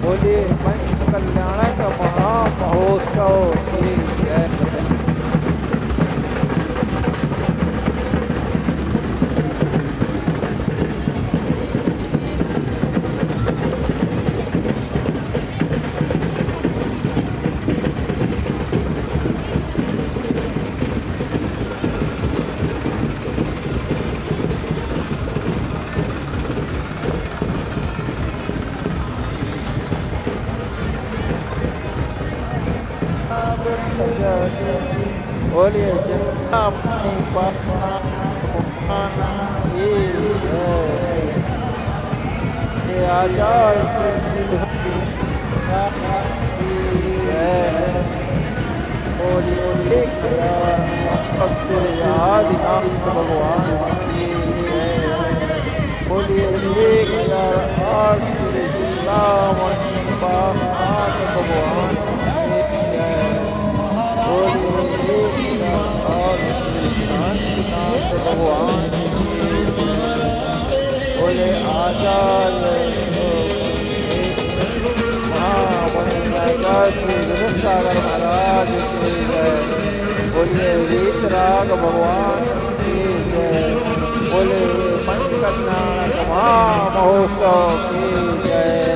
बोलिए पंच कल्याणक महामहोत्सव की जय। बोलिए जन्नापनी पाना ये आचार से बोलिए आदिनाथ भगवान की जय। बोलिए 1008 चिंतामणि पासनाथ भगवान की जय। बोलिए और श्री शांतिनाथ भगवान की जय। बोले आचार्य श्री विद्यासागर महाराज की जय। बोलिए वीतराग भगवान की जय। बोले पंचकल्याण महामहोत्सव की जय।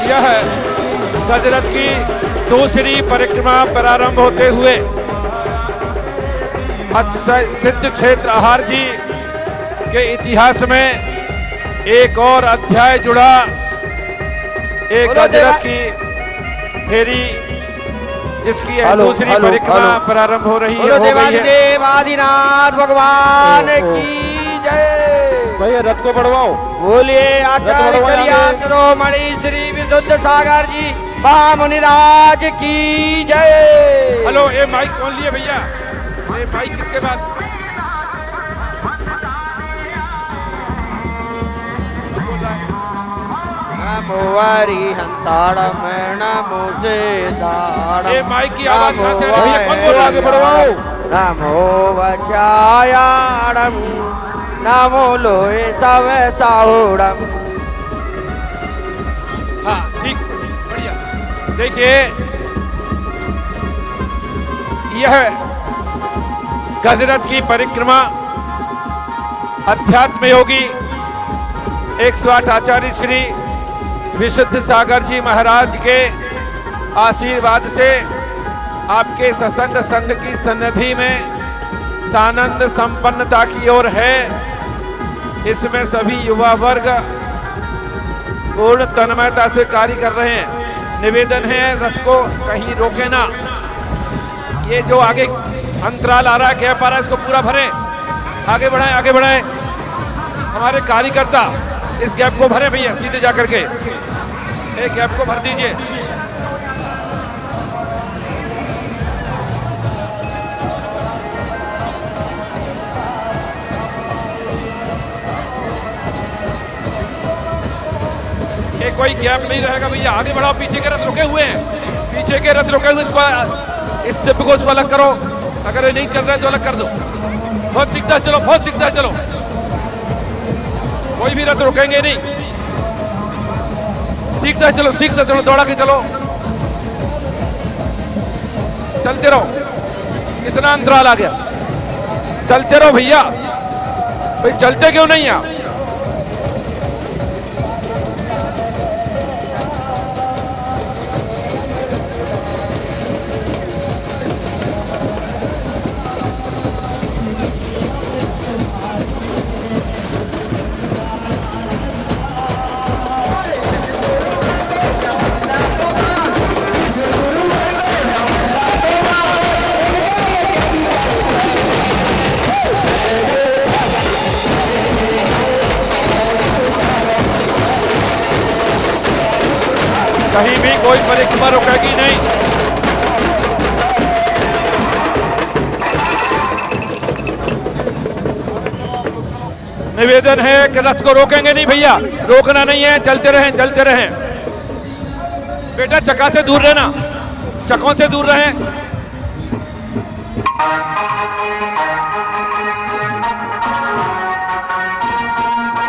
यह गजरथ की दूसरी परिक्रमा प्रारंभ होते हुए सिद्ध क्षेत्र आहार जी के इतिहास में एक और अध्याय जुड़ा। एक गजरथ की फेरी जिसकी दूसरी परिक्रमा प्रारंभ हो रही है। देवादिदेव आदिनाथ भगवान की जय। भैया रथ को बढ़वाओ। बोलिए आचार्य करिया शिरोमणि श्री विशुद्ध सागर जी महामुनिराज की जय। हेलो, ये माइक कौन लिए भैया? ये माइक किसके पास? नमो हरिहंताड़म नमो सेदाड़म। ये माइक की आवाज कहाँ से आ रही है? कौन बोल रहा है? आगे बढ़वाओ। नमो वचायाड़म नमो लोहे सव साहुड़म। हाँ ठीक, बढ़िया। देखिए, यह गजरथ की परिक्रमा अध्यात्म योगी 108 आचार्य श्री विशुद्ध सागर जी महाराज के आशीर्वाद से आपके सत्संग संघ की सन्निधि में सानंद संपन्नता की ओर है। इसमें सभी युवा वर्ग पूर्ण तन्मयता से कार्य कर रहे हैं। निवेदन है, रथ को कहीं रोके ना। ये जो आगे अंतराल आ रहा है, गैप आ रहा है, इसको पूरा भरें। आगे बढ़ाएं, आगे बढ़ाएं। हमारे कार्यकर्ता इस गैप को भरें भैया, सीधे जाकर के एक गैप को भर दीजिए। ये कोई गैप नहीं रहेगा भैया, आगे बढ़ाओ। पीछे के रथ रुके हुए हैं, पीछे के रथ रुके हुए, इसको इस डिब्बे को इसको अलग करो। अगर ये नहीं चल रहा है तो अलग कर दो। बहुत सीखता है, चलो, बहुत सीखता है, चलो। कोई भी रथ रुकेंगे नहीं, सीखता है, चलो, सीखता चलो, दौड़ा के चलो, चलते रहो। कितना अंतराल आ गया, चलते रहो भैया। भाई चलते क्यों नहीं आप? कहीं भी कोई परिक्रमा रुकेगी नहीं। निवेदन है कि रथ को रोकेंगे नहीं भैया, रोकना नहीं है, चलते रहें, चलते रहें। बेटा चक्का से दूर रहना, चक्कों से दूर रहें।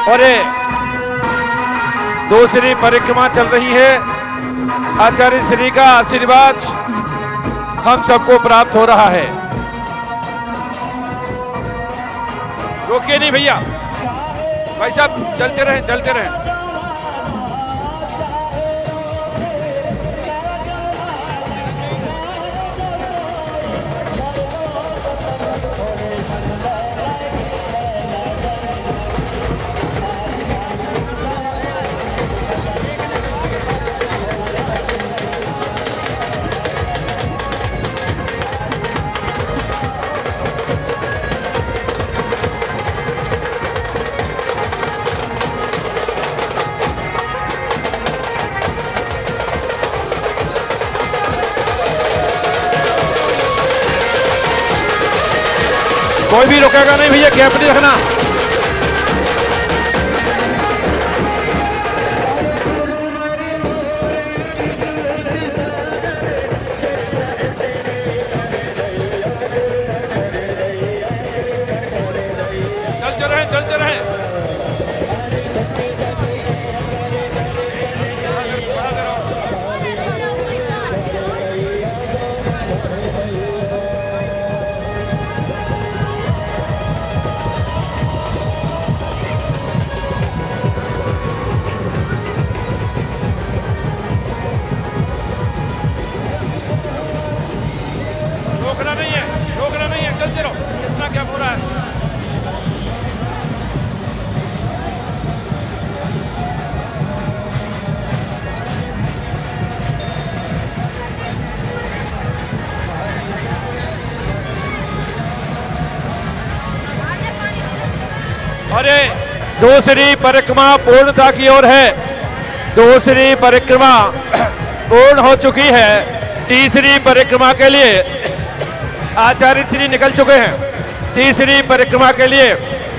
और दूसरी परिक्रमा चल रही है। आचार्य श्री का आशीर्वाद हम सबको प्राप्त हो रहा है। रोकिए नहीं भैया, भाई साहब चलते रहें, चलते रहें। कोई भी रुकेगा नहीं भैया, गैप नहीं रखना। चलते रहें, चलते रहें। रोकना नहीं है, रोकना नहीं है, चलते रहो। कितना क्या हो रहा है? अरे दूसरी परिक्रमा पूर्णता की ओर है। दूसरी परिक्रमा पूर्ण हो चुकी है। तीसरी परिक्रमा के लिए आचार्य श्री निकल चुके हैं। तीसरी परिक्रमा के लिए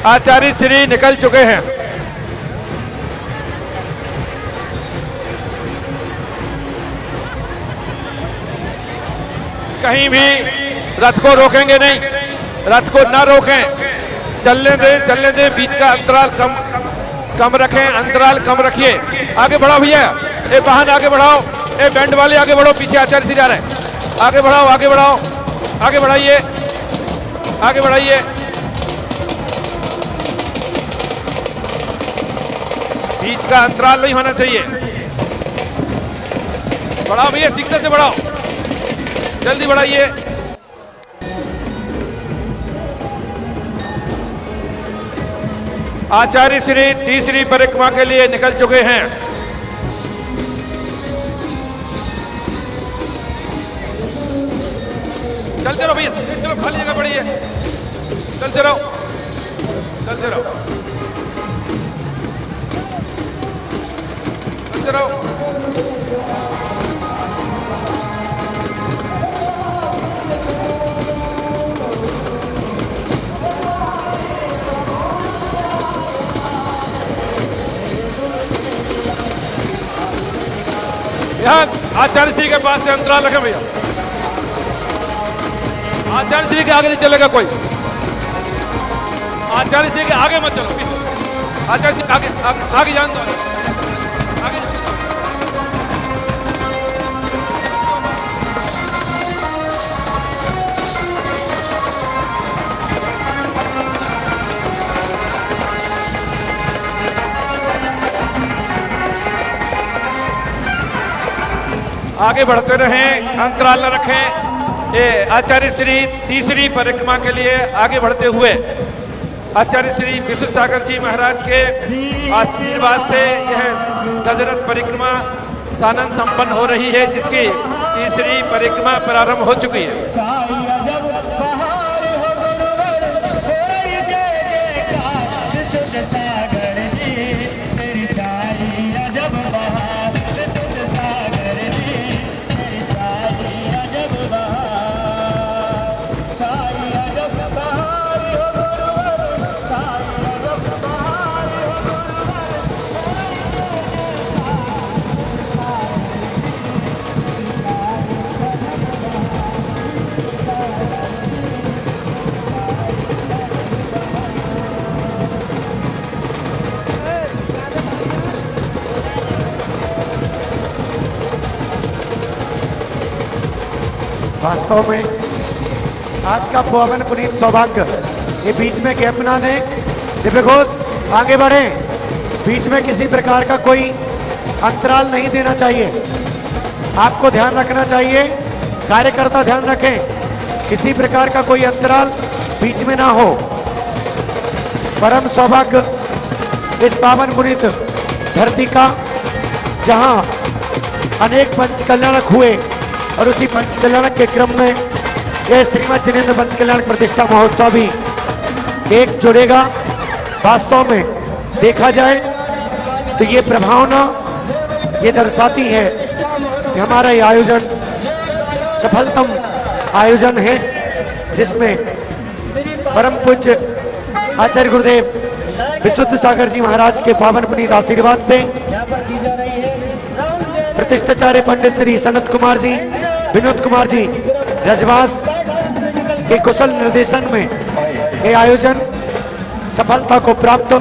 आचार्य श्री निकल चुके हैं। कहीं भी रथ को रोकेंगे नहीं, रथ को ना रोकें, चलने दे, बीच का अंतराल कम रखें, अंतराल कम रखिए। आगे बढ़ाओ भैया, ए वाहन आगे बढ़ाओ, ए बैंड वाले आगे बढ़ो, पीछे आचार्य श्री जा रहे हैं। आगे बढ़ाओ, आगे बढ़ाओ, आगे बढ़ाइए, आगे बढ़ाइए। बीच का अंतराल नहीं होना चाहिए। बढ़ाओ भैया, सीखते से बढ़ाओ, जल्दी बढ़ाइए। आचार्य श्री तीसरी परिक्रमा के लिए निकल चुके हैं। चलते रहो भैया, चलो खाली जगह पड़ी है, चलते रहो, चलते रहो, चलते रहो। यहाँ आचार्य श्री के पास से अंतराल रखें भैया। आचार्य श्री के आगे नहीं चलेगा कोई। आचार्य श्री के आगे मत चलो, पीछे। आचार्य श्री आगे आगे, आगे जान दो, आगे आगे बढ़ते रहें, अंतराल न रखें। ये आचार्य श्री तीसरी परिक्रमा के लिए आगे बढ़ते हुए आचार्य श्री विशुद्ध सागर जी महाराज के आशीर्वाद से यह गजरथ परिक्रमा सानंद संपन्न हो रही है, जिसकी तीसरी परिक्रमा प्रारंभ हो चुकी है। वास्तव में आज का पावन पुनीत सौभाग्य, ये बीच में गैप ना दें। दिव्य घोष आगे बढ़ें, बीच में किसी प्रकार का कोई अंतराल नहीं देना चाहिए। आपको ध्यान रखना चाहिए, कार्यकर्ता ध्यान रखें, किसी प्रकार का कोई अंतराल बीच में ना हो। परम सौभाग्य इस पावन पुनीत धरती का, जहां अनेक पंच कल्याणक हुए और उसी पंच कल्याणक के क्रम में यह श्रीमद जिनेन्द्र पंच कल्याणक प्रतिष्ठा महोत्सव भी एक जुड़ेगा। वास्तव में देखा जाए तो ये प्रभावना ये दर्शाती है कि हमारा ये आयोजन सफलतम आयोजन है, जिसमें परम पूज्य आचार्य गुरुदेव विशुद्ध सागर जी महाराज के पावन पुनीत आशीर्वाद से प्रतिष्ठाचार्य पंडित श्री सनत कुमार जी, विनोद कुमार जी रजवास के कुशल निर्देशन में ये आयोजन सफलता को प्राप्त।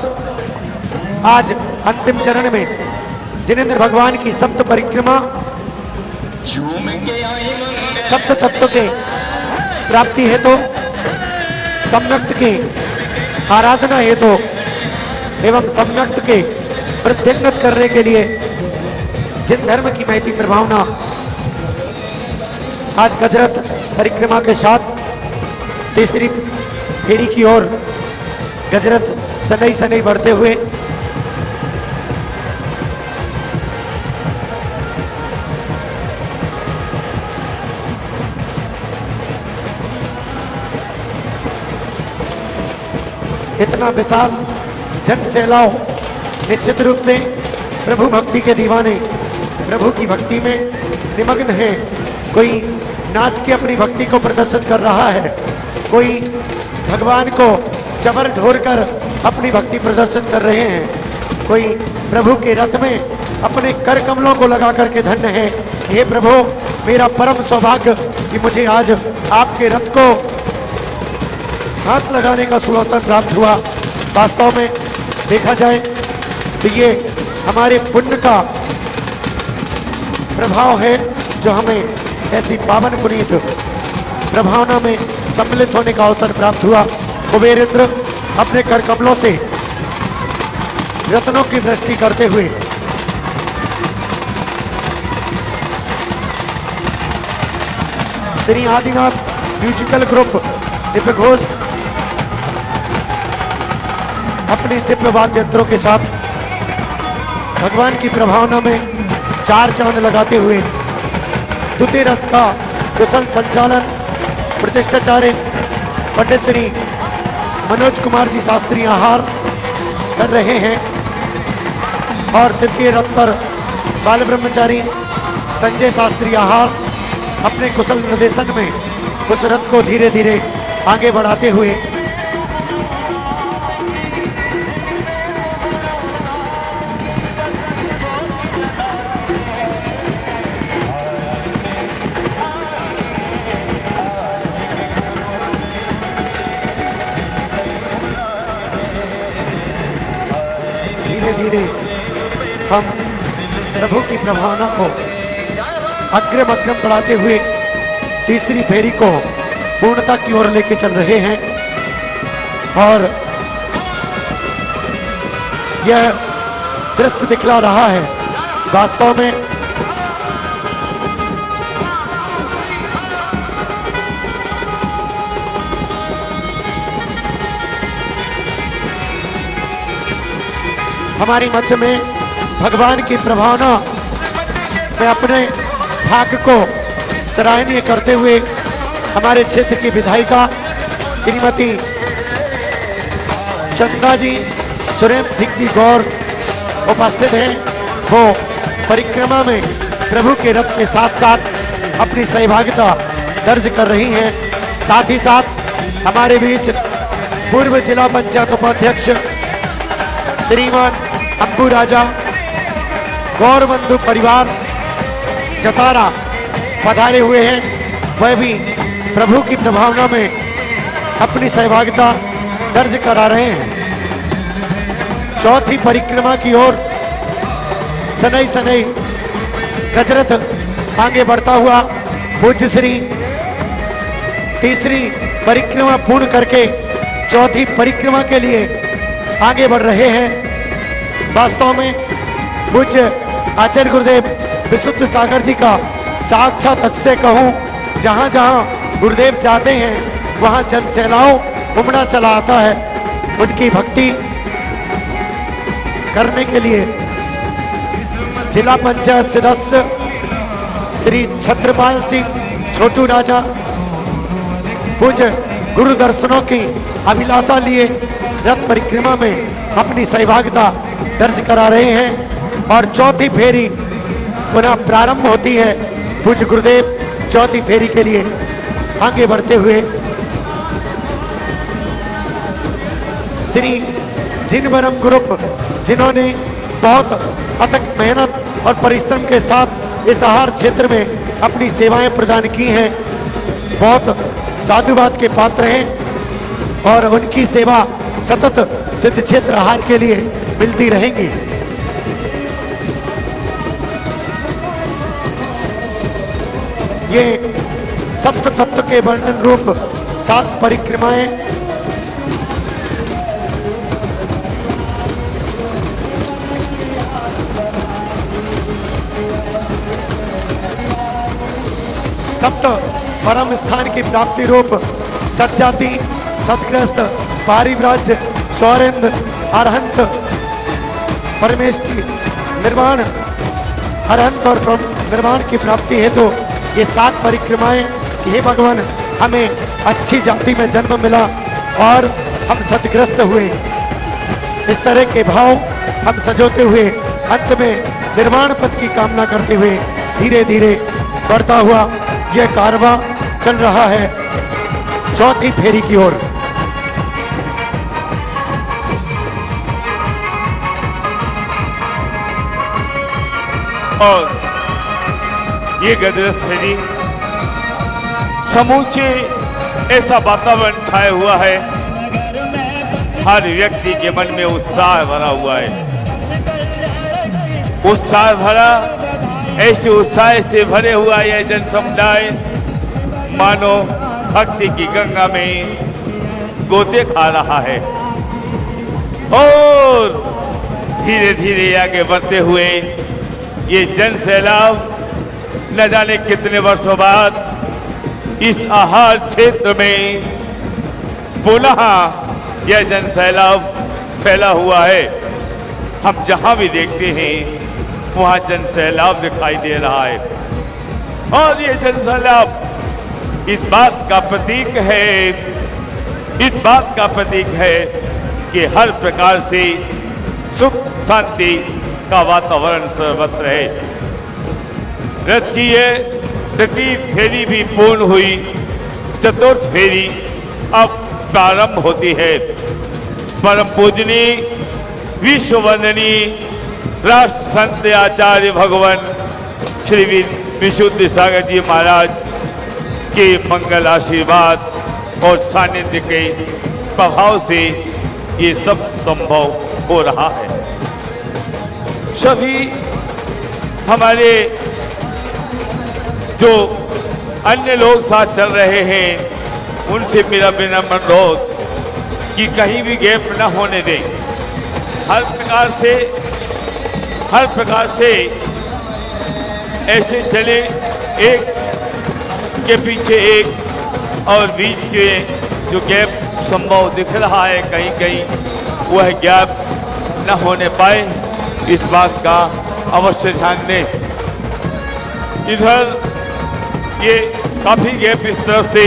आज अंतिम चरण में जिनेन्द्र भगवान की सप्त परिक्रमा, सप्त तत्व के प्राप्ति हेतु, सम्यक्त की आराधना हेतु एवं सम्यक्त के प्रत्यंगत करने के लिए जिन धर्म की महती प्रभावना आज गजरथ परिक्रमा के साथ तीसरी फेरी की ओर गजरथ सनई सनई बढ़ते हुए इतना विशाल जन सैलाव निश्चित रूप से प्रभु भक्ति के दीवाने प्रभु की भक्ति में निमग्न हैं। कोई नाच के अपनी भक्ति को प्रदर्शित कर रहा है, कोई भगवान को चवर ढोर कर अपनी भक्ति प्रदर्शित कर रहे हैं, कोई प्रभु के रथ में अपने कर कमलों को लगा करके धन्य है। हे प्रभु, मेरा परम सौभाग्य कि मुझे आज आपके रथ को हाथ लगाने का सुअवसर प्राप्त हुआ। वास्तव में देखा जाए तो ये हमारे पुण्य का प्रभाव है जो हमें ऐसी पावन पुनीत प्रभावना में सम्मिलित होने का अवसर प्राप्त हुआ। कुबेर इंद्र अपने कर कमलों से रत्नों की वृष्टि करते हुए श्री आदिनाथ म्यूजिकल ग्रुप दिव्य घोष अपने दिव्य वाद्य यंत्रों के साथ भगवान की प्रभावना में चार चांद लगाते हुए द्वितीय रस का कुशल संचालन प्रतिष्ठाचार्य पंडित श्री मनोज कुमार जी शास्त्री आहार कर रहे हैं और तृतीय रथ पर बाल ब्रह्मचारी संजय शास्त्री आहार अपने कुशल निर्देशन में उस रथ को धीरे धीरे आगे बढ़ाते हुए धीरे हम प्रभु की प्रभावना को अग्रम अग्रम बढ़ाते हुए तीसरी फेरी को पूर्णता की ओर लेके चल रहे हैं और यह दृश्य दिखला रहा है वास्तव में हमारी मध्य में भगवान की प्रभावना में अपने भाग को सराहनीय करते हुए हमारे क्षेत्र की विधायिका श्रीमती चंदा जी सुरेंद्र सिंह जी गौर उपस्थित हैं। वो परिक्रमा में प्रभु के रथ के साथ साथ अपनी सहभागिता दर्ज कर रही हैं। साथ ही साथ हमारे बीच पूर्व जिला पंचायत उपाध्यक्ष श्रीमान अब्बू राजा गौर बंधु परिवार जतारा पधारे हुए हैं। वह भी प्रभु की प्रभावना में अपनी सहभागिता दर्ज करा रहे हैं। चौथी परिक्रमा की ओर सनई सनई गजरथ आगे बढ़ता हुआ पूज्य श्री तीसरी परिक्रमा पूर्ण करके चौथी परिक्रमा के लिए आगे बढ़ रहे हैं। वास्तव में पूज्य आचार्य गुरुदेव विशुद्ध सागर जी का साक्षात हद से कहूँ, जहाँ जहाँ गुरुदेव जाते हैं वहाँ जन सैलाव उमड़ा चला आता है। उनकी भक्ति करने के लिए जिला पंचायत सदस्य श्री छत्रपाल सिंह छोटू राजा पूज्य गुरु दर्शनों की अभिलाषा लिए रथ परिक्रमा में अपनी सहभागिता दर्ज करा रहे हैं और चौथी फेरी पुनः प्रारंभ होती है। पूज्य गुरुदेव चौथी फेरी के लिए आगे बढ़ते हुए श्री जिनवरम ग्रुप, जिन्होंने बहुत अथक मेहनत और परिश्रम के साथ इस आहार क्षेत्र में अपनी सेवाएं प्रदान की हैं, बहुत साधुवाद के पात्र हैं और उनकी सेवा सतत सिद्ध क्षेत्र आहार के लिए मिलती रहेंगी। ये सप्त तत्व के वर्णन रूप 7 परिक्रमाएं सप्त परम स्थान की प्राप्ति रूप सज्जाति, सतग्रस्त, पारिव्राज्य, सौरेंद्र, अरहंत, परमेष्टि, निर्वाण, अरहंत और निर्वाण की प्राप्ति हेतु ये 7 परिक्रमाएं। हे भगवान, हमें अच्छी जाति में जन्म मिला और हम सतग्रस्त हुए। इस तरह के भाव हम सजोते हुए अंत में निर्वाण पद की कामना करते हुए धीरे धीरे बढ़ता हुआ यह कारवां चल रहा है चौथी फेरी की ओर। और ये गजरत फेरी समूचे ऐसा वातावरण छाया हुआ है, हर व्यक्ति के मन में उत्साह भरा हुआ है। उत्साह भरा, ऐसे उत्साह से भरे हुआ यह जन समुदाय मानो भक्ति की गंगा में गोते खा रहा है। और धीरे धीरे आगे बढ़ते हुए ये जन सैलाब न जाने कितने वर्षों बाद इस आहार क्षेत्र में पुनः यह जन सैलाब फैला हुआ है। हम जहां भी देखते हैं वहां जन सैलाब दिखाई दे रहा है। और ये जन सैलाब इस बात का प्रतीक है, इस बात का प्रतीक है कि हर प्रकार से सुख शांति का वातावरण सर्वत्र है। रथ की यह तृतीय फेरी भी पूर्ण हुई, चतुर्थ फेरी अब प्रारंभ होती है। परम पूजनीय विश्व वंदनीय राष्ट्र संत आचार्य भगवान श्री विशुद्ध सागर जी महाराज के मंगल आशीर्वाद और सानिध्य के प्रभाव से ये सब संभव हो रहा है। सभी हमारे जो अन्य लोग साथ चल रहे हैं उनसे मेरा विनम्र अनुरोध कि कहीं भी गैप न होने दें। हर प्रकार से ऐसे चले, एक के पीछे एक, और बीच के जो गैप संभव दिख रहा है कहीं कहीं वह गैप न होने पाए, इस बात का अवश्य ध्यान दें। इधर ये काफ़ी गैप इस तरफ से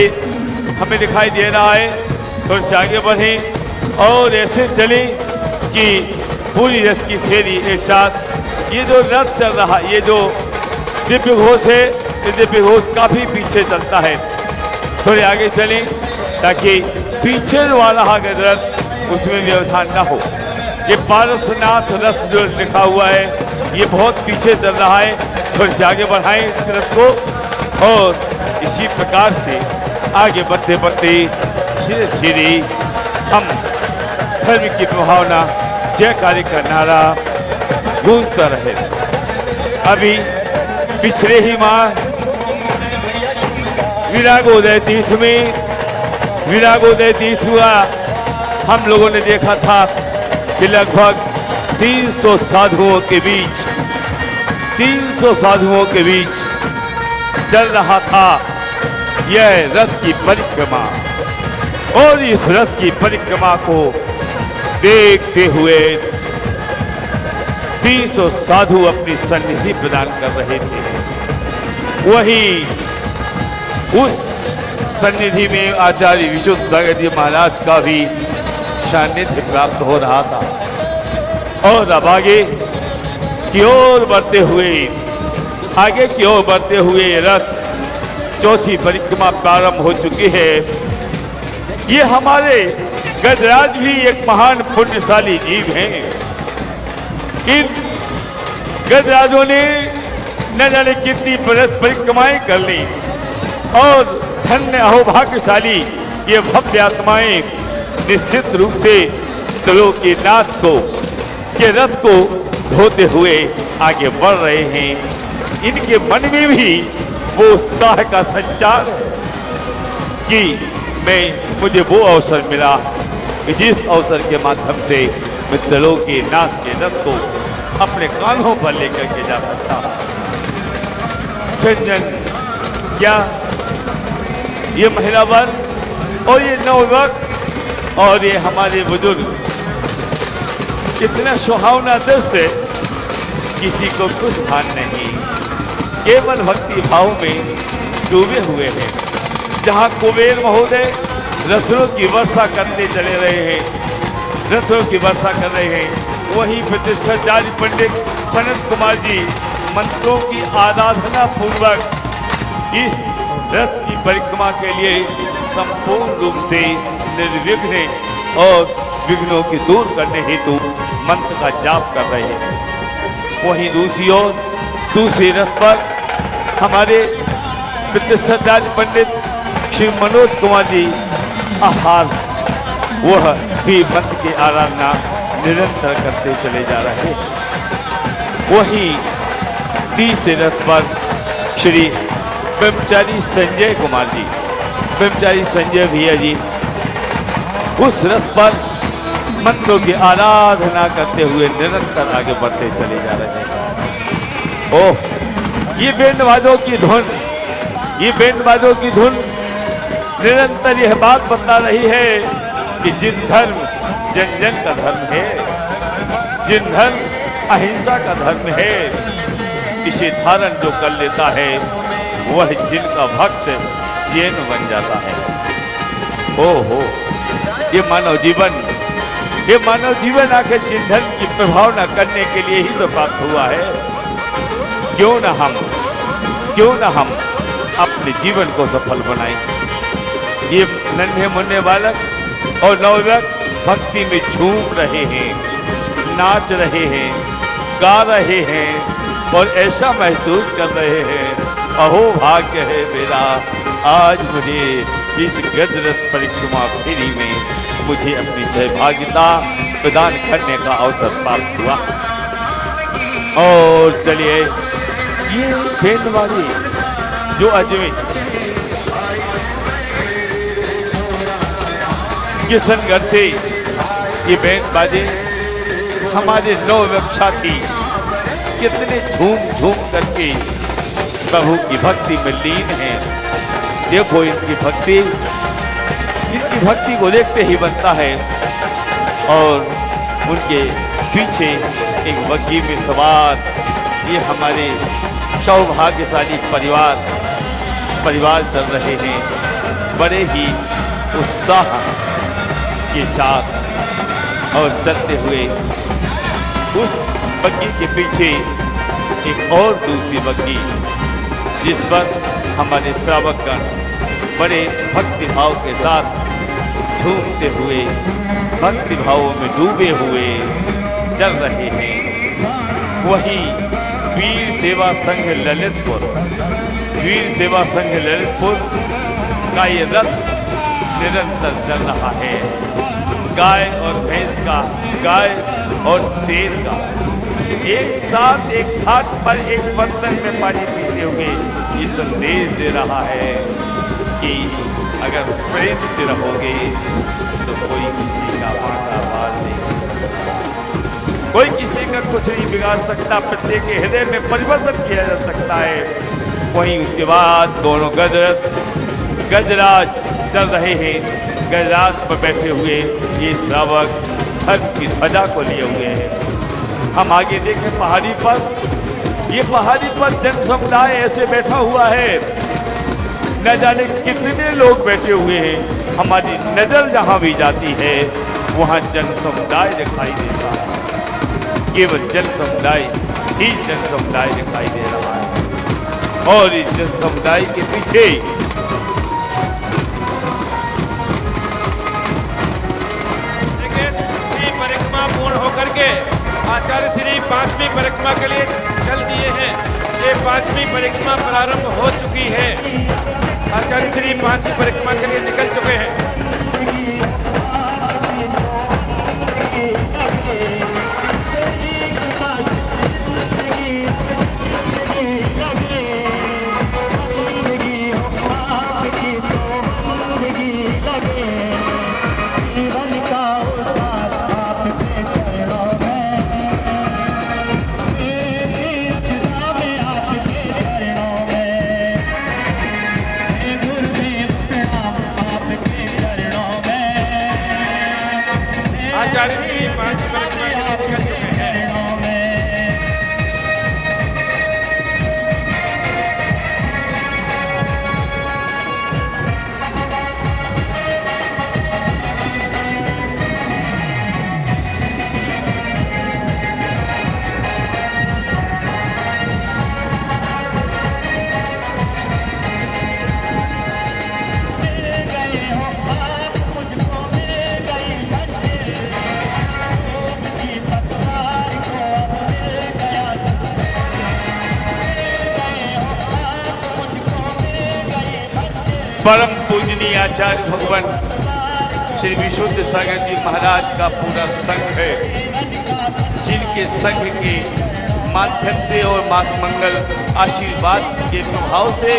हमें दिखाई दे रहा है, थोड़े से आगे बढ़ें और ऐसे चलें कि पूरी रथ की फेरी एक साथ। ये जो रथ चल रहा है, ये जो दिव्य घोष है, ये दिव्य घोष काफ़ी पीछे चलता है। थोड़े आगे चलें ताकि पीछे वाला रथ उसमें व्यवधान ना हो। ये पारसनाथ रथ जो लिखा हुआ है ये बहुत पीछे चल रहा है, थोड़े से आगे बढ़ाएं इस रथ को। और इसी प्रकार से आगे बढ़ते बढ़ते धीरे धीरे हम धर्म की प्रभावना जयकारी का नारा गूंजता रहे। अभी पिछले ही माह विरागोदय तीर्थ में विरागोदय तीर्थ हुआ, हम लोगों ने देखा था कि लगभग 300 साधुओं के बीच 300 साधुओं के बीच चल रहा था यह रथ की परिक्रमा। और इस रथ की परिक्रमा को देखते हुए 300 साधु अपनी सन्निधि प्रदान कर रहे थे। वहीं उस सन्निधि में आचार्य विशुद्ध सागर जी महाराज का भी सानिध्य प्राप्त हो रहा था। और अब आगे की ओर बढ़ते हुए रथ चौथी परिक्रमा प्रारंभ हो चुकी है। ये हमारे गजराज भी एक महान पुण्यशाली जीव हैं। इन गजराजों ने न जाने कितनी परिक्रमाएं कर ली और धन्य अहोभाग्यशाली ये भव्य आत्माएं निश्चित रूप से त्रिलोकीनाथ के रथ को ढोते हुए आगे बढ़ रहे हैं। इनके मन में भी वो उत्साह का संचार है कि मुझे वो अवसर मिला कि जिस अवसर के माध्यम से मैं त्रिलोकीनाथ के रथ को अपने कांधों पर लेकर के जा सकता हूँ। जन क्या ये महिला वर्ग और ये नवयुवक और ये हमारे बुजुर्ग, इतना सुहावना दृश्य किसी को कुछ भान नहीं, केवल भक्ति भाव में डूबे हुए हैं। जहाँ कुबेर महोदय रत्नों की वर्षा करते चले रहे हैं, रथों की वर्षा कर रहे हैं। वहीं प्रतिष्ठाचार्य पंडित सनत कुमार जी मंत्रों की आराधना पूर्वक इस रथ की परिक्रमा के लिए संपूर्ण रूप से निर्विघ्न और विघ्नों की दूर करने हेतु मंत्र का जाप कर रहे हैं। वहीं दूसरी ओर दूसरे रथ पर हमारे प्रतिष्ठाचार्य पंडित श्री मनोज कुमार जी आहार वह भी मंत्र की आराधना निरंतर करते चले जा रहे हैं। वहीं तीसरे रथ पर श्री ब्रह्मचारी संजय कुमार जी, ब्रह्मचारी संजय भैया जी उस रथ पर मंत्रों की आराधना करते हुए निरंतर आगे बढ़ते चले जा रहे हैं। ओह, ये बैंडबाजों की धुन, ये बैंडबाजों की धुन निरंतर यह बात बता रही है कि जिन धर्म जन जन का धर्म है, जिन धर्म अहिंसा का धर्म है, इसे धारण जो कर लेता है वह जिनका भक्त जैन बन जाता है। ओहो, ये मानव जीवन आखिर जिन धर्म की प्रभावना करने के लिए ही तो प्राप्त हुआ है। क्यों न हम अपने जीवन को सफल बनाएं। ये नन्हे मुन्ने बालक और नवयुवक भक्ति में झूम रहे हैं, नाच रहे हैं, गा रहे हैं और ऐसा महसूस कर रहे हैं, अहो भाग्य है मेरा, आज मुझे इस गजरथ परिक्रमा फेरी में मुझे अपनी सहभागिता प्रदान करने का अवसर प्राप्त हुआ। और चलिए, ये बैंडबाजी जो अजमेर किशनगढ़ से ये बैंडबाजी हमारे नवयुवक साथी कितने झूम करके प्रभु की भक्ति में लीन है। देखो इनकी भक्ति को देखते ही बनता है। और उनके पीछे एक बग्गी में सवार ये हमारे सौभाग्यशाली परिवार चल रहे हैं, बड़े ही उत्साह के साथ। और चलते हुए उस बग्गी के पीछे एक और दूसरी बग्गी जिस पर हमारे श्रावकगण बड़े भक्ति भाव के साथ झूमते हुए, भक्ति भावों में डूबे हुए चल रहे हैं। वहीं वीर सेवा संघ ललितपुर का ये रथ निरंतर चल रहा है। गाय और भैंस का, गाय और शेर का एक साथ एक घाट पर एक बर्तन में पानी पीते हुए ये संदेश दे रहा है कि अगर प्रेम से रहोगे तो कोई किसी का बांका बाल नहीं कर सकता, कोई किसी का कुछ नहीं बिगाड़ सकता, प्रत्येक के हृदय में परिवर्तन किया जा सकता है। वहीं उसके बाद दोनों गजराज चल रहे हैं। गजराज पर बैठे हुए ये श्रावक धर्म की ध्वजा को लिए हुए हैं। हम आगे देखें पहाड़ी पर, ये पहाड़ी पर जन समुदाय ऐसे बैठा हुआ है, न जाने कितने लोग बैठे हुए हैं। हमारी नजर जहां भी जाती है वहां जन समुदाय दिखाई देता है, केवल जन समुदाय ही जन समुदाय दिखाई दे रहा है। और इस जन समुदाय के पीछे परिक्रमा पूर्ण होकर के आचार्य श्री 5वीं परिक्रमा के लिए चल दिए हैं। ये 5वीं परिक्रमा प्रारंभ हो चुकी है। आचार्य श्री 5वीं परिक्रमा के लिए निकल चुके हैं। परम पूजनीय आचार्य भगवान श्री विशुद्ध सागर जी महाराज का पूरा संघ है, जिनके संघ के माध्यम से और मंगल आशीर्वाद के प्रभाव से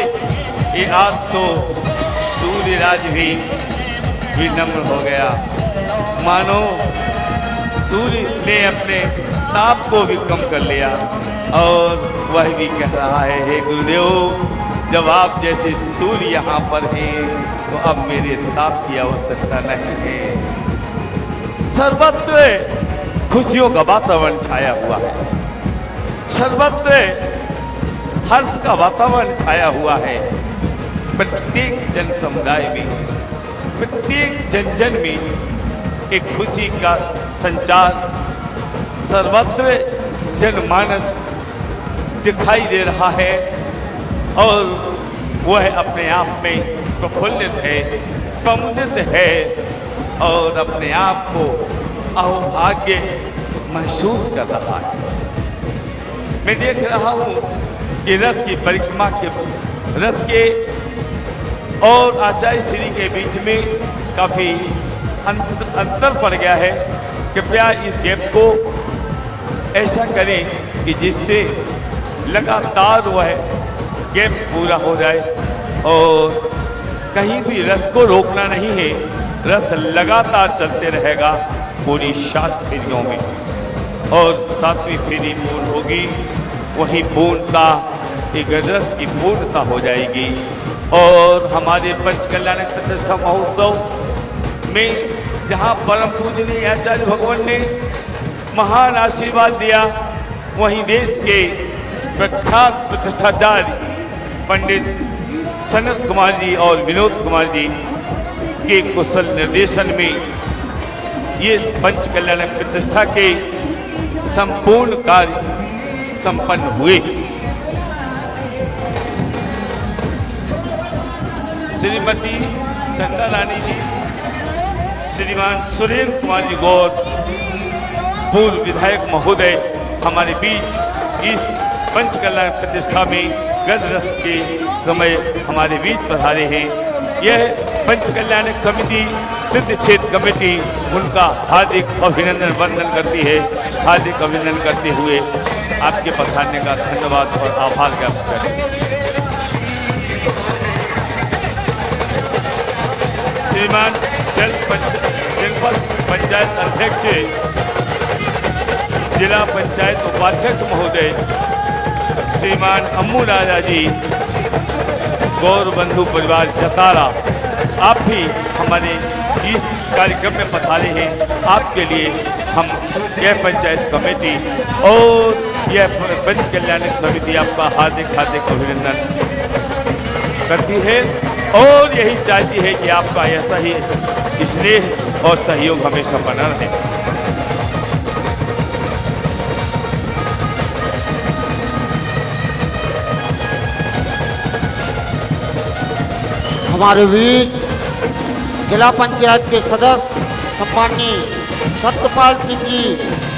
ये आज तो सूर्यराज भी विनम्र हो गया। मानो सूर्य ने अपने ताप को भी कम कर लिया और वह भी कह रहा है, हे गुरुदेव, जब आप जैसे सूर्य यहाँ पर हैं तो अब मेरे ताप की आवश्यकता नहीं है। सर्वत्र खुशियों का वातावरण छाया हुआ है, सर्वत्र हर्ष का वातावरण छाया हुआ है। प्रत्येक जन समुदाय में, प्रत्येक जन जन में एक खुशी का संचार सर्वत्र जनमानस दिखाई दे रहा है और वह अपने आप में प्रफुल्लित है, प्रमुदित है और अपने आप को अहोभाग्य महसूस कर रहा है। मैं देख रहा हूँ कि रथ की परिक्रमा के रथ के और आचार्य श्री के बीच में काफ़ी अंतर पड़ गया है। कृपया इस गैप को ऐसा करें कि जिससे लगातार वह गैप पूरा हो जाए और कहीं भी रथ को रोकना नहीं है। रथ लगातार चलते रहेगा पूरी 7 फेरियों में और 7वीं फेरी पूर्ण होगी, वही पूर्णता एक रथ की पूर्णता हो जाएगी। और हमारे पंचकल्याणक प्रतिष्ठा महोत्सव में जहाँ परम पूजनीय आचार्य भगवान ने महान आशीर्वाद दिया, वहीं देश के प्रख्यात प्रतिष्ठाचार्य पंडित सनत कुमार जी और विनोद कुमार जी के कुशल निर्देशन में ये पंचकल्याणक प्रतिष्ठा के संपूर्ण कार्य संपन्न हुए। श्रीमती चंदा रानी जी, श्रीमान सुरेंद्र कुमार जी गौर, पूर्व विधायक महोदय हमारे बीच इस पंचकल्याण प्रतिष्ठा में गज रथ के समय हमारे बीच पधारे हैं। यह पंचकल्याणक समिति सिद्ध क्षेत्र कमेटी उनका हार्दिक अभिनंदन वंदन करती है। हार्दिक अभिनंदन करते हुए आपके पधारने का धन्यवाद और आभार ज्ञापन करते हैं। श्रीमान जनपद पंचायत अध्यक्ष, जिला पंचायत उपाध्यक्ष महोदय श्रीमान अम्मू राजा जी, गौर बंधु परिवार जतारा, आप भी हमारे इस कार्यक्रम में पधारे हैं। आपके लिए हम यह पंचायत कमेटी और यह पंचकल्याणक समिति आपका हार्दिक हार्दिक अभिनंदन करती है और यही चाहती है कि आपका ऐसा ही स्नेह और सहयोग हमेशा बना रहे। हमारे बीच जिला पंचायत के सदस्य सम्माननीय सत्यपाल सिंह जी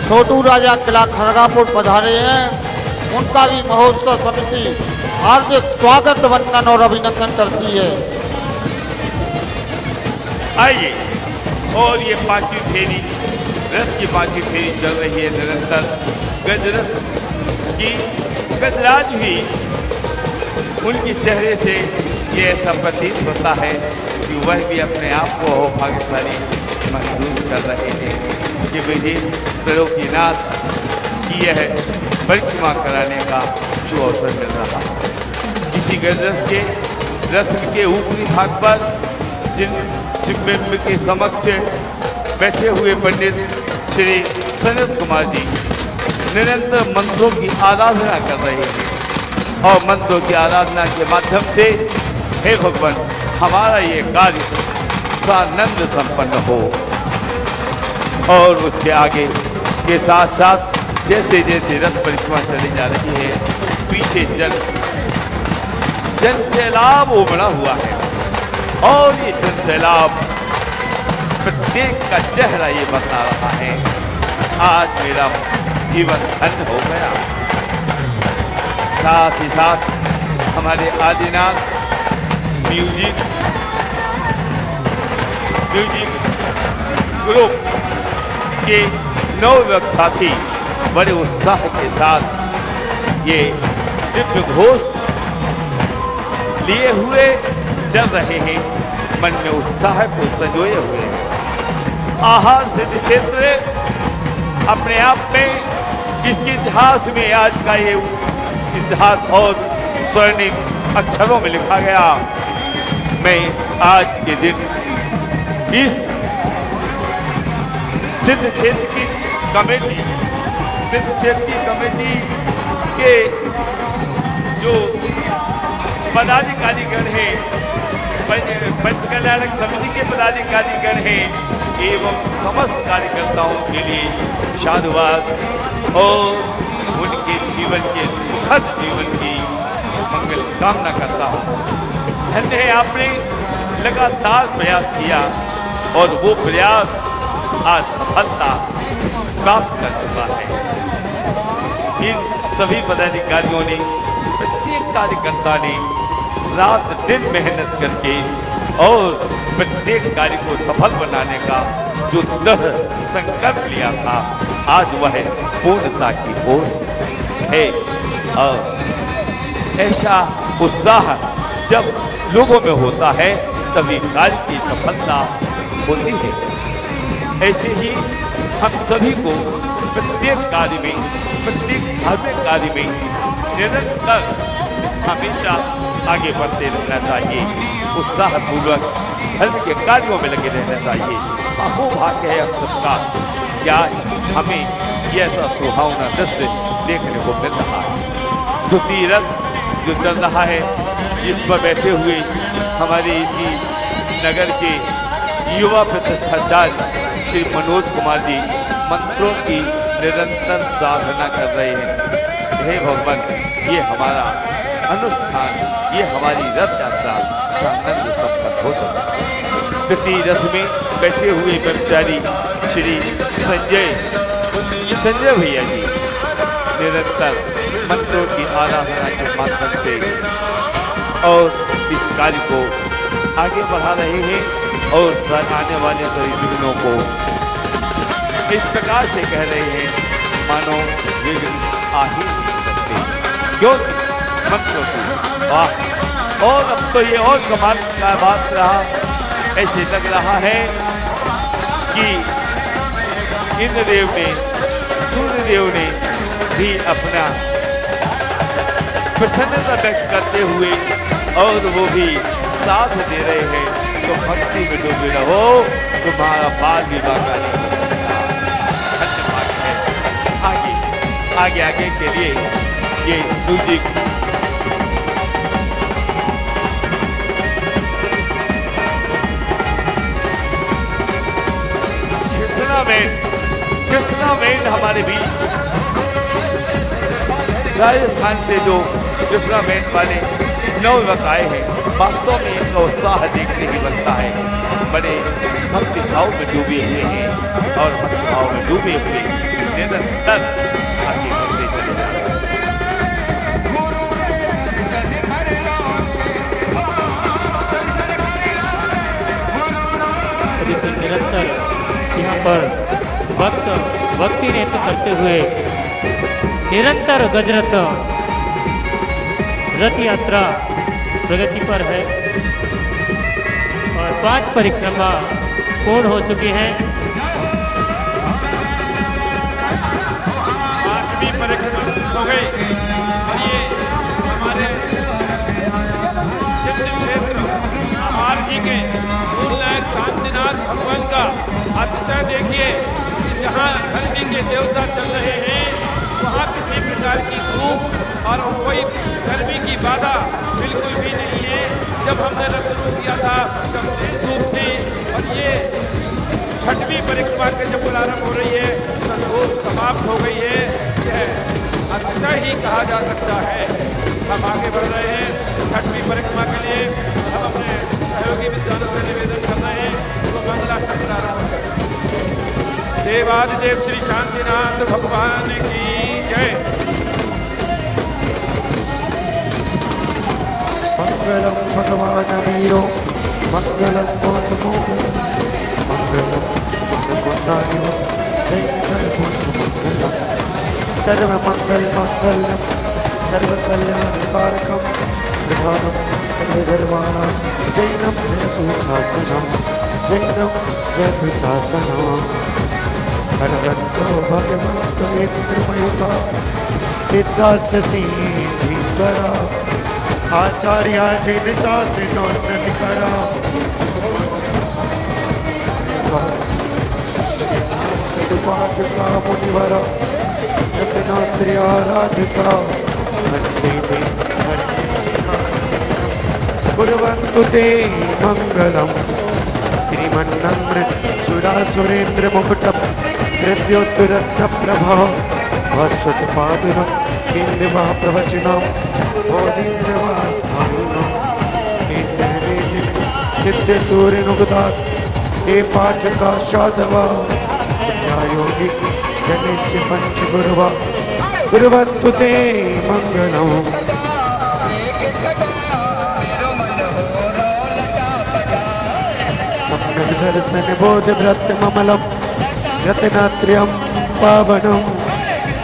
छोटू राजा किला खड़गापुर पधारे हैं। उनका भी महोत्सव समिति हार्दिक स्वागत वंदन और अभिनंदन करती है। आइए, और ये 5वीं फेरी, रथ की 5वीं फेरी चल रही है निरंतर। गजरथ की गजराज भी उनके चेहरे से ये ऐसा प्रतीत होता है कि वह भी अपने आप को भाग्यशाली महसूस कर रहे हैं कि विधि त्रिलोकीनाथ की यह परिक्रमा कराने का शुभ अवसर मिल रहा है। इसी गजरथ के रथ के ऊपरी भाग पर जिन चिम्बिम्ब के समक्ष बैठे हुए पंडित श्री सनत कुमार जी निरंतर मंत्रों की आराधना कर रहे हैं और मंत्रों की आराधना के माध्यम से हे भगवान, हमारा ये कार्य सानंद संपन्न हो। और उसके आगे के साथ साथ जैसे जैसे रथ परिक्रमा चली जा रही है, पीछे जन सैलाब उमड़ा हुआ है और ये जन सैलाब प्रत्येक का चेहरा ये बता रहा है, आज मेरा जीवन धन्य हो गया। साथ ही साथ हमारे आदिनाथ म्यूजिक म्यूजिक ग्रुप के नवयुवक साथी बड़े उत्साह के साथ ये दिव्य घोष लिए हुए चल रहे हैं, मन में उत्साह को संजोए हुए हैं। आहार सिद्ध क्षेत्र अपने आप में इसके इतिहास में आज का ये इतिहास और स्वर्णिम अक्षरों में लिखा गया। मैं आज के दिन इस सिद्ध क्षेत्र की कमेटी के जो पदाधिकारीगण हैं, पंच कल्याणक समिति के पदाधिकारीगण हैं एवं समस्त कार्यकर्ताओं के लिए साधुवाद और उनके जीवन के सुखद जीवन की मंगल कामना करता हूँ। धन्य है, आपने लगातार प्रयास किया और वो प्रयास आज सफलता प्राप्त कर चुका है। इन सभी पदाधिकारियों ने, प्रत्येक कार्यकर्ता ने रात दिन मेहनत करके और प्रत्येक कार्य को सफल बनाने का जो दृढ़ संकल्प लिया था, आज वह पूर्णता की ओर है। और ऐसा उत्साह जब लोगों में होता है तभी कार्य की सफलता होती है। ऐसे ही हम सभी को प्रत्येक कार्य में, प्रत्येक धार्मिक कार्य में निरंतर हमेशा आगे बढ़ते रहना चाहिए, उत्साहपूर्वक धर्म के कार्यों में लगे रहना चाहिए। अहोभाग्य है हम सबका कि आज हमें ये ऐसा सुहावना दृश्य देखने को मिल रहा है। द्वितीय रथ जो चल रहा है, जिस पर बैठे हुए हमारे इसी नगर के युवा प्रतिष्ठाचार्य श्री मनोज कुमार जी मंत्रों की निरंतर साधना कर रहे हैं। हे भगवान, ये हमारा अनुष्ठान, ये हमारी रथ यात्रा सानंद संपन्न हो सके। द्वितीय रथ में बैठे हुए ब्रह्मचारी श्री संजय भैया जी निरंतर मंत्रों की आराधना के माध्यम से और इस कार्य को आगे बढ़ा रहे हैं और आने वाले सभी विघ्नों को इस प्रकार से कह रहे हैं मानो विघ्न आ ही नहीं सकते, क्यों मंत्रों से। वाह! और अब तो ये और कमाल का बात रहा, ऐसे लग रहा है कि इंद्रदेव ने, सूर्यदेव ने भी अपना प्रसन्नता व्यक्त करते हुए और वो भी साथ दे रहे हैं। तो भक्ति में डूबे रहो, तुम्हारा बाल विवाह का नहीं हो सकता। धन्यवाद है। आगे के लिए ये म्यूजिक कृष्णा बैंड हमारे बीच राजस्थान से जो कृष्णा बैंड वाले नवयुवक आए हैं, वास्तव में इनका उत्साह देखने ही बनता है। बड़े भक्ति भाव में डूबे हुए हैं और भक्ति भाव में डूबे हुए निरंतर आगे बढ़ते चले जा रहे हैं। देखिए निरंतर यहाँ पर भक्ति नृत्य करते हुए निरंतर गजरथ रथ यात्रा प्रगति पर है और 5 परिक्रमा पूर्ण हो चुकी हैं। 5वीं परिक्रमा हो गई और ये हमारे सिद्ध क्षेत्र आहार जी के मूल नायक शांतिनाथ भगवान का अतिशय देखिए कि जहाँ धरती के देवता चल रहे हैं वहाँ किसी प्रकार की धूप और कोई गर्मी की बाधा बिल्कुल भी नहीं है। जब हमने रथ शुरू किया था तब तेज धूप थी और ये 6वीं परिक्रमा के जब प्रारंभ हो रही है तो धूप समाप्त हो गई है। यह अतिशय ही कहा जा सकता है। हम आगे बढ़ रहे हैं 6वीं परिक्रमा के लिए। हम अपने सहयोगी विद्वानों से निवेदन कर रहे हैं तो मंगलाष्टक प्रारंभ करें। देवादिदेव श्री शांतिनाथ भगवान की जय। मंगलम भगवान वीरो मंगलम गौतमोगलम मंगलम कुंडारिव जय पुष्प मंगलम सर्व मंगल मंगलम सर्व कल्याण कारकम प्रधानम सर्वधर्माणां जैनम जयतु शासनम जैनम जयतु शासनम भगवन्तो भगवन्तो इंद्रमयुता सिद्धाश्च सिद्धीश्वरा आचार्या जिन शासनोन्नतिकरा सुपाठका मुनिवरा रत्नात्र्याराधिका वंचिते हरिष्ठिका कुर्वन्तु ते मङ्गलम् श्रीमन्नम्र सुरासुरेन्द्र मुकुटम हृदयोत्तरत्न प्रभा भास्वतपादनम हिंदवा प्रवचनम बोधिंदवास्थानम हे सर्वे जिन सिद्ध सूर्य नुगदास हे पाठका शाधवा योगी जनिश्च पंच गुरुवा कुर्वन्तु ते मंगलम् सम्यक दर्शन बोध व्रत ममलम रत्नात्र्यम पावनम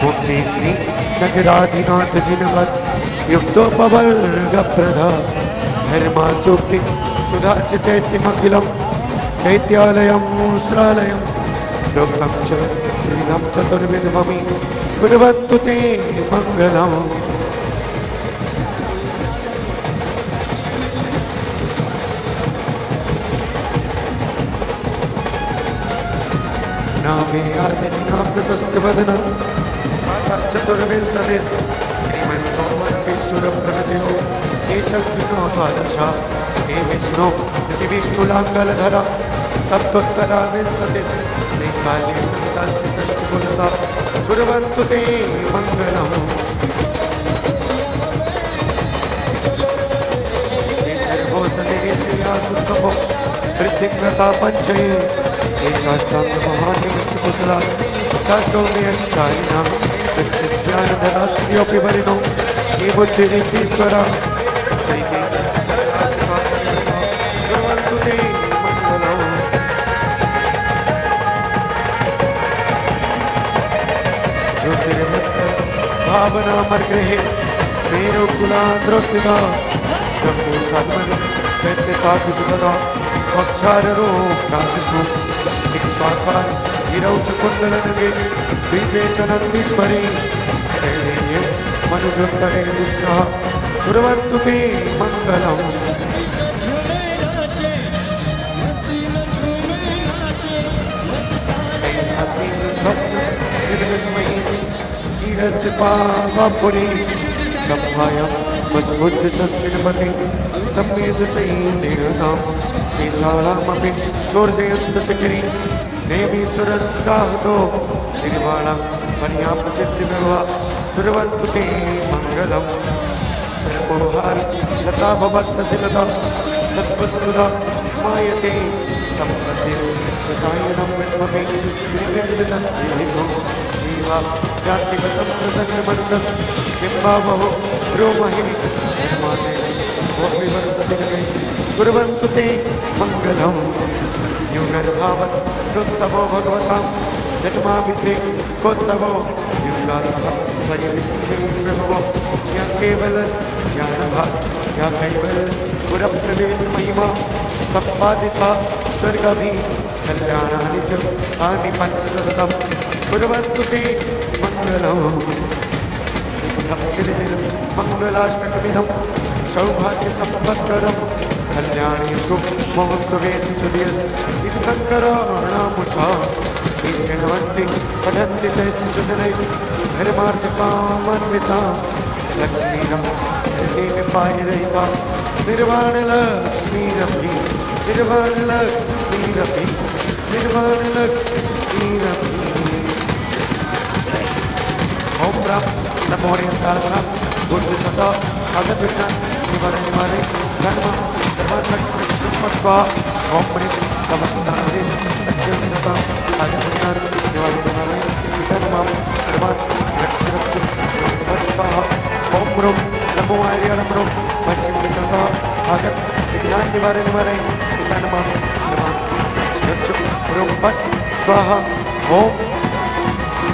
मुक्ति श्री नगराधिनाथ जिनवत युक्तोपवर्ग प्रधा धर्मा सूक्ति सुधा चैत्यमखिलम चैत्यालयम श्रालयम प्रोक्तम च त्रिविधम चतुर्विधममि कुर्वन्तु ते मंगलम् नावे आदिजिना प्रशस्त वदना चतुर्विंशतिः श्रीमन्नोमर्केश्वर प्रभृतियो ये चक्रिनो द्वादश हे विष्णु विष्णुलाङ्गलधरा सप्तोत्तरा विंशतिः नैकाले प्रहिताष्टषष्टिपुरुषा कुर्वन्तु ते मङ्गलम् ये सर्वो सनिरिन्द्रिया सुखभो वृद्धिङ्गता पञ्चये ये चाष्टांग महानिमित्त कुशला चाष्टोम्यचारिणा ज्ञानधरास्त्रियोऽपि वरिणो ये बुद्धिरिद्धीश्वरा सत्तैके सकलाचिकामणिगणा कुर्वन्तु ते मङ्गलम् ज्योतिर्भक्तर भावनामर्गृहे मेरुकुलान्द्रोस्थिता जम्बूसागमने चैत्यसाखिसुतदा वक्षाररो प्रातिषु इक्ष्वाकार गिरौ च कुण्डलनगे द्वीपे च नन्दीश्वरी शैलेये मनुजोत्तरे सिद्धः कुर्वन्तु ते मङ्गलम् ऐहासीनस्भस्य निर्विद्मयी नीरस्य पावपुरी चम्पायां वसुभुज सत्सिनपति सम्मेदशैलेनां शेषाणामपि चोर्जयन्तशिखिरी नेमीश्वरश्राहतो निर्वाणा मनिया प्रसिद्धिविभवा कुर्वन्तु ते मङ्गलम् सर्पोहार लता भवत्तशिलता सत्पुष्पदा मायते सम्पत्ति रसायनं विस्मपि कृतिं विदत्तेभो देवा जातिवसंप्रसन्नमनसस् किं वा बहु ब्रूमहि निर्माणे विवर्षति नगै कुर्वन्तु ते मङ्गलम् युगर्भावत् कृत्सवो भगवतां जन्माभिषेकोत्सवो युजातः परिविष्णुर्विभवो या केवल ज्ञानभाग या कैवल पुरप्रवेशमहिमा सम्पादिता स्वर्गभि कल्याणानि च तानि पञ्चशतं कुर्वन्तु ते मङ्गलम् इत्थं सृजनं मङ्गलाष्टकमिदं सौभाग्यसम्पत्करं कल्याणेषु महोत्सवेषु सुधियस् तीर्थङ्कराणामुषा ये शृण्वन्ति पठन्ति तैश्च सुजनैः धर्मार्थकामान्विता लक्ष्मीरा सरिते विपायरहिता निर्वाणलक्ष्मीरपि निर्वाणलक्ष्मीरपि निर्वाणलक्ष्मीरपि ओम राम नमो हरिहंतारणा गुरुसता भगत विज्ञान निवारे निवारे धर्म सर्वलक्ष्मी स्वाहा ओम प्रेम नमस्तारे दक्षिण सता भगत विज्ञान निवारे निवारे पिता नमः सर्वान रक्ष स्वाहा ओम रोम नमो हरिहरम रोम पश्चिम सता भगत विज्ञान निवारे निवारे नमः सर्वान् रक्ष ह्रौं फट् स्वाहा ओम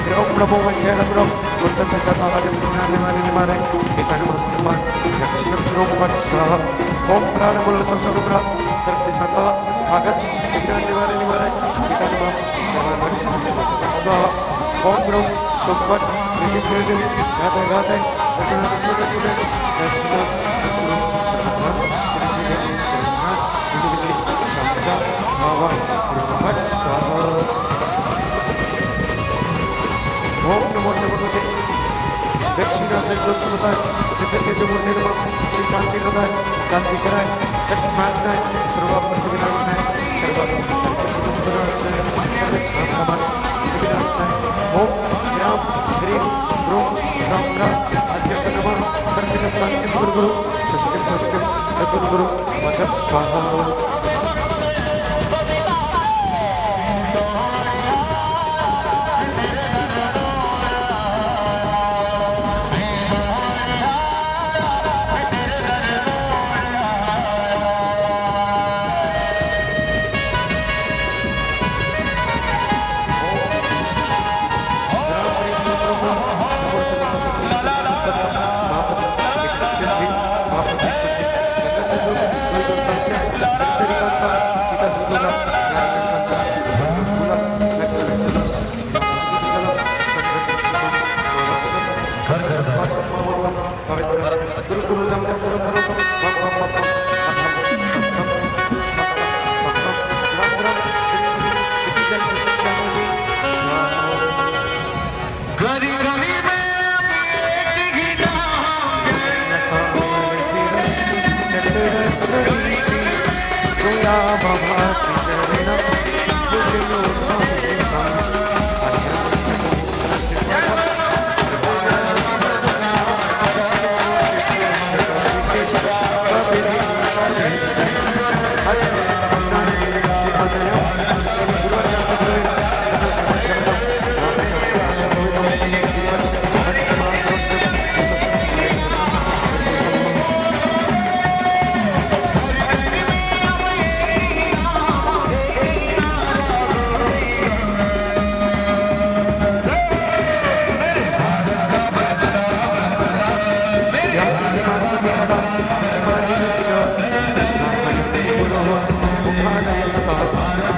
ह्रौं नमो वज्राय ह्रौं उत्तम शतागत निवारे निवारे पिता नमः सर्वान् रक्ष ह्रौं फट् स्वाहा ओम प्राण मूल संसदुब्रा सर्वदिशता आगत विघ्न निवारे निवारे पिता नमः सर्वान् रक्ष फट् स्वाहा ओम ह्रौं चौपट विघ्न गाते गाते विघ्न विश्व सुदे सहस्रनाम गुरु राम श्री श्री राम विघ्न शांचा भावा फट् स्वाहा ओम नमो भगवते दक्षिणा से दोष को मसाय दिव्य तेज मूर्ति नमः श्री शांति हृदय शांति कराय सत्य नाशनाय सर्व प्रति विनाशनाय सर्व कुछ विनाशनाय सर्व छाप नमन विनाशनाय ओम राम ह्रीम ह्रूम राम राम आस्य नमः सर्व शांति गुरु गुरु पुष्टिम पुष्टिम चतुर गुरु वसत स्वाहा गुरु गुरु जम जम जम जम बम बम बम बम सम सम बम बम राम राम इति जल शिक्षा में गरी गरी में एक घिना सिर चटरे सोया बाबा सिचरना गुरु नाम सा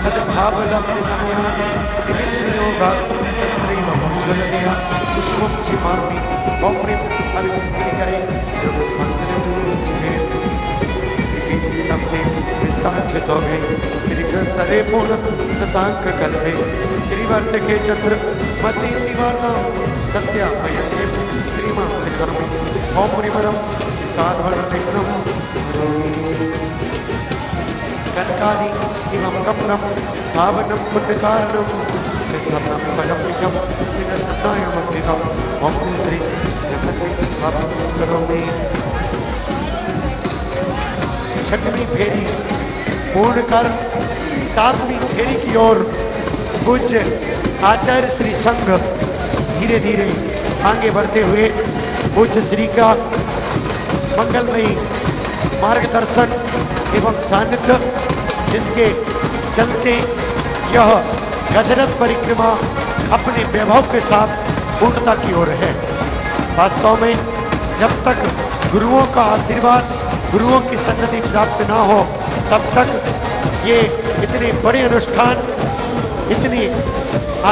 सद्भावलब्धि समयानि निमित्तयोगात् तत्रैव मुञ्जलतया कुसुमं क्षिपामि ॐ ह्रीं अभिसंहितायै योगस्मन्त्रं जिनेत् श्रीवीतिलब्धे निस्ताक्षतोभे श्रीग्रस्तरे पूर्ण शशाङ्ककल्पे श्रीवर्तके चन्द्र मसीति वार्तां सत्यापयन्ते श्रीमां लिखामि ॐ ह्रीमरं श्रीकाधवणविघ्नं कनकादि इमं कमलं पावनं पुण्यकारणं स्थापनं फलपीठं विनष्टप्रायमन्दितं ॐ श्री संगीत स्थापनं करोमि। छठवीं फेरी पूर्ण कर 7वीं फेरी की ओर पूज्य आचार्य श्री संघ धीरे धीरे आगे बढ़ते हुए पूज्य श्री का मंगलमयी मार्गदर्शन एवं सानिध्य जिसके चलते यह गजरथ परिक्रमा अपने वैभव के साथ पूर्णता की ओर है। वास्तव में जब तक गुरुओं का आशीर्वाद गुरुओं की सन्निधि प्राप्त ना हो तब तक ये इतने बड़े अनुष्ठान इतनी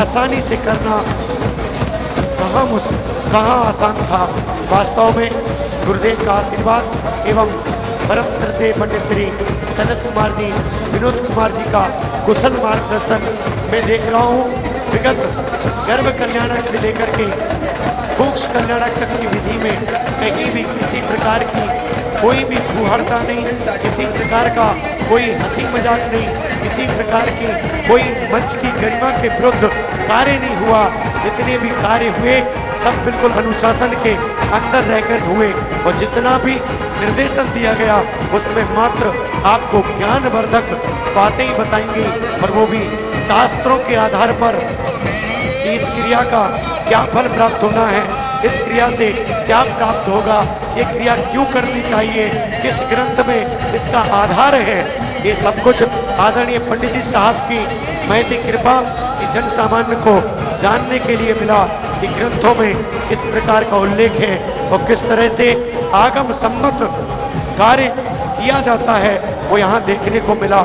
आसानी से करना कहाँ आसान था। वास्तव में गुरुदेव का आशीर्वाद एवं परम श्रद्धेय पंडित श्री सनत कुमार जी विनोद कुमार जी का कुशल मार्गदर्शन मैं देख रहा हूँ। विगत गर्भ कल्याणक से लेकर के मोक्ष कल्याणक तक की विधि में कहीं भी किसी प्रकार की कोई भी फूहड़ता नहीं, किसी प्रकार का कोई हंसी मजाक नहीं, किसी प्रकार की कोई मंच की गरिमा के विरुद्ध कार्य नहीं हुआ। जितने भी कार्य हुए सब बिल्कुल अनुशासन के अंदर रहकर हुए और जितना भी निर्देशन दिया गया उसमें मात्र आपको ज्ञानवर्धक बातें ही बताएंगे और वो भी शास्त्रों के आधार पर कि इस क्रिया का क्या फल प्राप्त होना है, इस क्रिया से क्या प्राप्त होगा, ये क्रिया क्यों करनी चाहिए, किस ग्रंथ में इसका आधार है, ये सब कुछ आदरणीय पंडित जी साहब की महती कृपा कि जन सामान्य को जानने के लिए मिला कि ग्रंथों में किस प्रकार का उल्लेख है और किस तरह से आगम सम्मत कार्य किया जाता है, वो यहाँ देखने को मिला।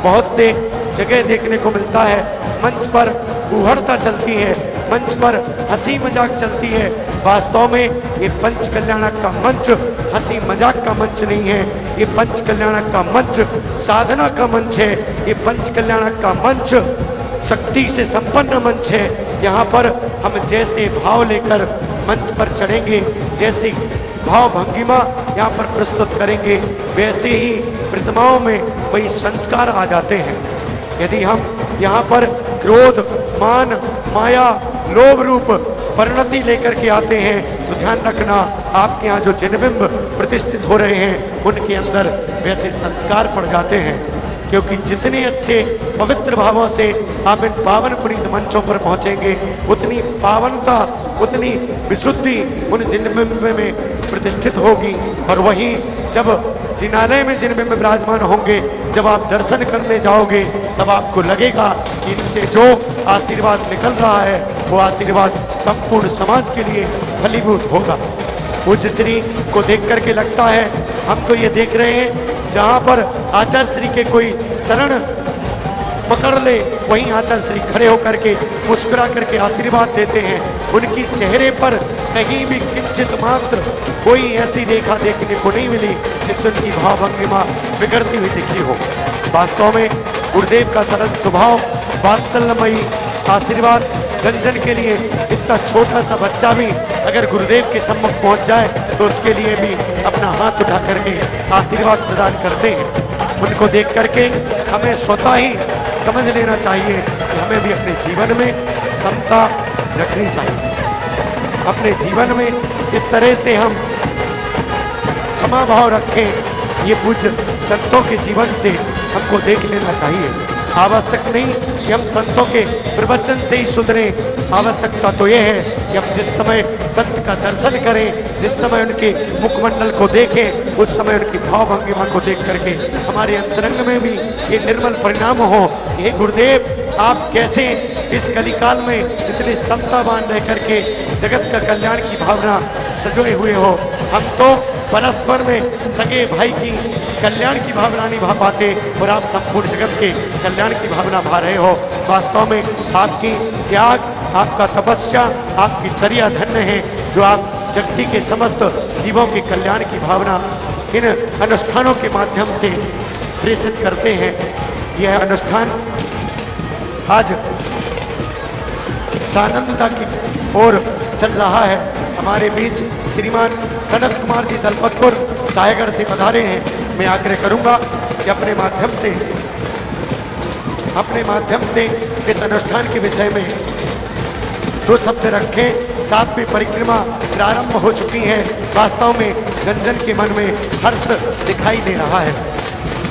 बहुत से जगह देखने को मिलता है, मंच पर कुहड़ता चलती है, मंच पर हंसी मजाक चलती है। वास्तव में ये पंच कल्याणक का मंच हंसी मजाक का मंच नहीं है, ये पंच कल्याणक का मंच साधना का मंच है, ये पंच कल्याणक का मंच शक्ति से संपन्न मंच है। यहाँ पर हम जैसे भाव लेकर मंच पर चढ़ेंगे, जैसी भाव भंगिमा यहाँ पर प्रस्तुत करेंगे, वैसे ही प्रतिमाओं में वही संस्कार आ जाते हैं। यदि हम यहाँ पर क्रोध, मान, माया, लोभ रूप परिणति लेकर के आते हैं तो ध्यान रखना, आपके यहाँ जो जिनबिंब प्रतिष्ठित हो रहे हैं उनके अंदर वैसे संस्कार पड़ जाते हैं। क्योंकि जितने अच्छे पवित्र भावों से आप इन पावन पुनीत मंचों पर पहुंचेंगे, उतनी पावनता, उतनी विशुद्धि उन जिनबिंब में प्रतिष्ठित होगी। और वहीं जब जिनालय में जिनबिंब विराजमान होंगे, जब आप दर्शन करने जाओगे, तब आपको लगेगा कि इनसे जो आशीर्वाद निकल रहा है वो आशीर्वाद संपूर्ण समाज के लिए फलीभूत होगा। पूज्य श्री को देख करके लगता है हम तो ये देख रहे हैं जहाँ पर आचार्य श्री के कोई चरण पकड़ ले, वहीं आचार्य श्री खड़े होकर के मुस्कुरा करके आशीर्वाद देते हैं। उनकी चेहरे पर कहीं भी किंचित मात्र कोई ऐसी रेखा देखने को नहीं मिली जिससे उनकी भावभंगिमा बिगड़ती हुई दिखी हो। वास्तव में गुरुदेव का सरल स्वभाव, वात्सल्यमयी आशीर्वाद जन जन के लिए, इतना छोटा सा बच्चा भी अगर गुरुदेव के सम्मुख पहुंच जाए तो उसके लिए भी अपना हाथ उठा करके आशीर्वाद प्रदान करते हैं। उनको देख करके हमें स्वतः ही समझ लेना चाहिए कि हमें भी अपने जीवन में समता रखनी चाहिए। अपने जीवन में किस तरह से हम क्षमा भाव रखें, ये पूज्य संतों के जीवन से हमको देख लेना चाहिए। आवश्यक नहीं कि हम संतों के प्रवचन से ही सुधरें, आवश्यकता तो यह है कि हम जिस समय संत का दर्शन करें, जिस समय उनके मुखमंडल को देखें, उस समय उनकी भावभंगिमा को देख करके हमारे अंतरंग में भी ये निर्मल परिणाम हो। ये गुरुदेव आप कैसे इस कलिकाल में इतने समतावान रह करके जगत का कल्याण की भावना सजोए हुए हो। हम तो परस्पर में सगे भाई की कल्याण की भावना निभा पाते और आप संपूर्ण जगत के कल्याण की भावना भा रहे हो। वास्तव में आपकी त्याग, आपका तपस्या, आपकी चर्या धन्य है जो आप जगती के समस्त जीवों के कल्याण की भावना इन अनुष्ठानों के माध्यम से प्रेषित करते हैं। यह अनुष्ठान आज सानंदता की ओर चल रहा है। हमारे बीच श्रीमान सनत कुमार जी दलपतपुर साहेगढ़ से पधारे हैं। मैं आग्रह करूंगा कि अपने माध्यम से इस अनुष्ठान के विषय में दो शब्द रखें। साथ में परिक्रमा प्रारंभ हो चुकी है। वास्तव में जन जन के मन में हर्ष दिखाई दे रहा है।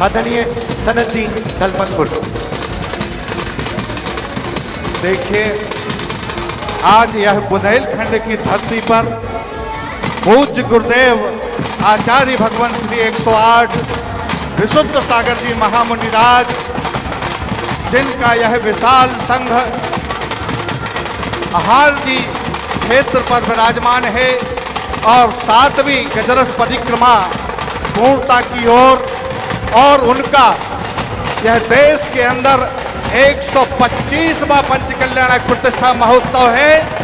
आदरणीय सनत जी दलपतपुर। देखिए, आज यह बुंदेलखंड की धरती पर पूज्य गुरुदेव आचार्य भगवान श्री 108 विशुद्ध सागर जी महामुनिराज, जिनका यह विशाल संघ आहार जी क्षेत्र पर विराजमान है और 7वीं गजरथ परिक्रमा पूर्णता की ओर, और उनका यह देश के अंदर 125वां पंच कल्याणक प्रतिष्ठा महोत्सव है।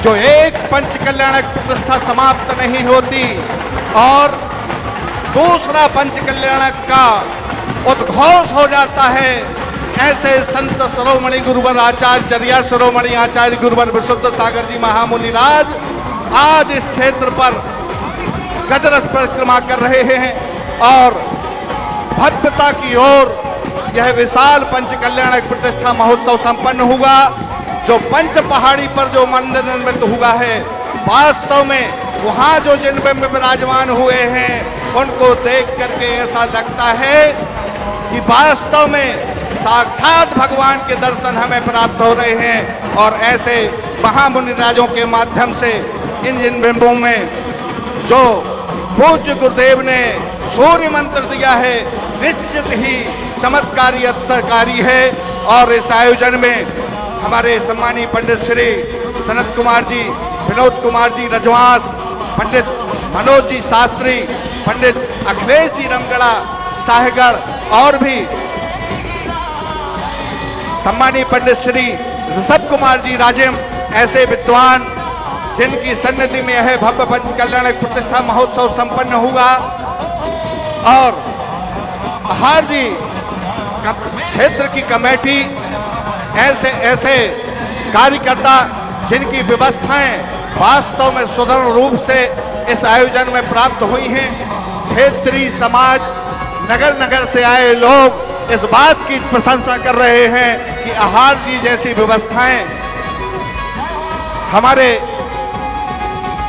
जो एक पंच कल्याणक प्रतिष्ठा समाप्त नहीं होती और दूसरा पंच कल्याणक का उद्घोष हो जाता है, ऐसे संत शिरोमणि गुरुवर आचार्य चर्या शिरोमणि आचार्य गुरुवर विशुद्ध सागर जी महामुनिराज आज इस क्षेत्र पर गजरथ परिक्रमा कर रहे हैं और भव्यता की ओर यह विशाल पंच कल्याणक प्रतिष्ठा महोत्सव संपन्न हुआ। जो पंच पहाड़ी पर जो मंदिर निर्मित हुआ है, वास्तव में वहाँ जो जिनबिंब विराजमान हुए हैं उनको देख करके ऐसा लगता है कि वास्तव में साक्षात भगवान के दर्शन हमें प्राप्त हो रहे हैं। और ऐसे महामुनिराजों के माध्यम से इन जिनबिंबों में जो पूज्य गुरुदेव ने सूर्य मंत्र दिया है, निश्चित ही चमत्कारी अवसरकारी है। और इस आयोजन में हमारे सम्मानीय पंडित श्री सनत कुमार जी, विनोद कुमार जी रजवांस, पंडित मनोज जी शास्त्री, पंडित अखिलेश जी रमगढ़ा साहगढ़ और भी सम्मानीय पंडित श्री ऋषभ कुमार जी राजिम, ऐसे विद्वान जिनकी सन्निधि में यह भव्य पंच कल्याणक प्रतिष्ठा महोत्सव संपन्न हुआ। और आहार जी क्षेत्र की कमेटी, ऐसे ऐसे कार्यकर्ता जिनकी व्यवस्थाएं वास्तव में सुदृढ़ रूप से इस आयोजन में प्राप्त हुई हैं। क्षेत्रीय समाज, नगर नगर से आए लोग इस बात की प्रशंसा कर रहे हैं कि आहार जी जैसी व्यवस्थाएं, हमारे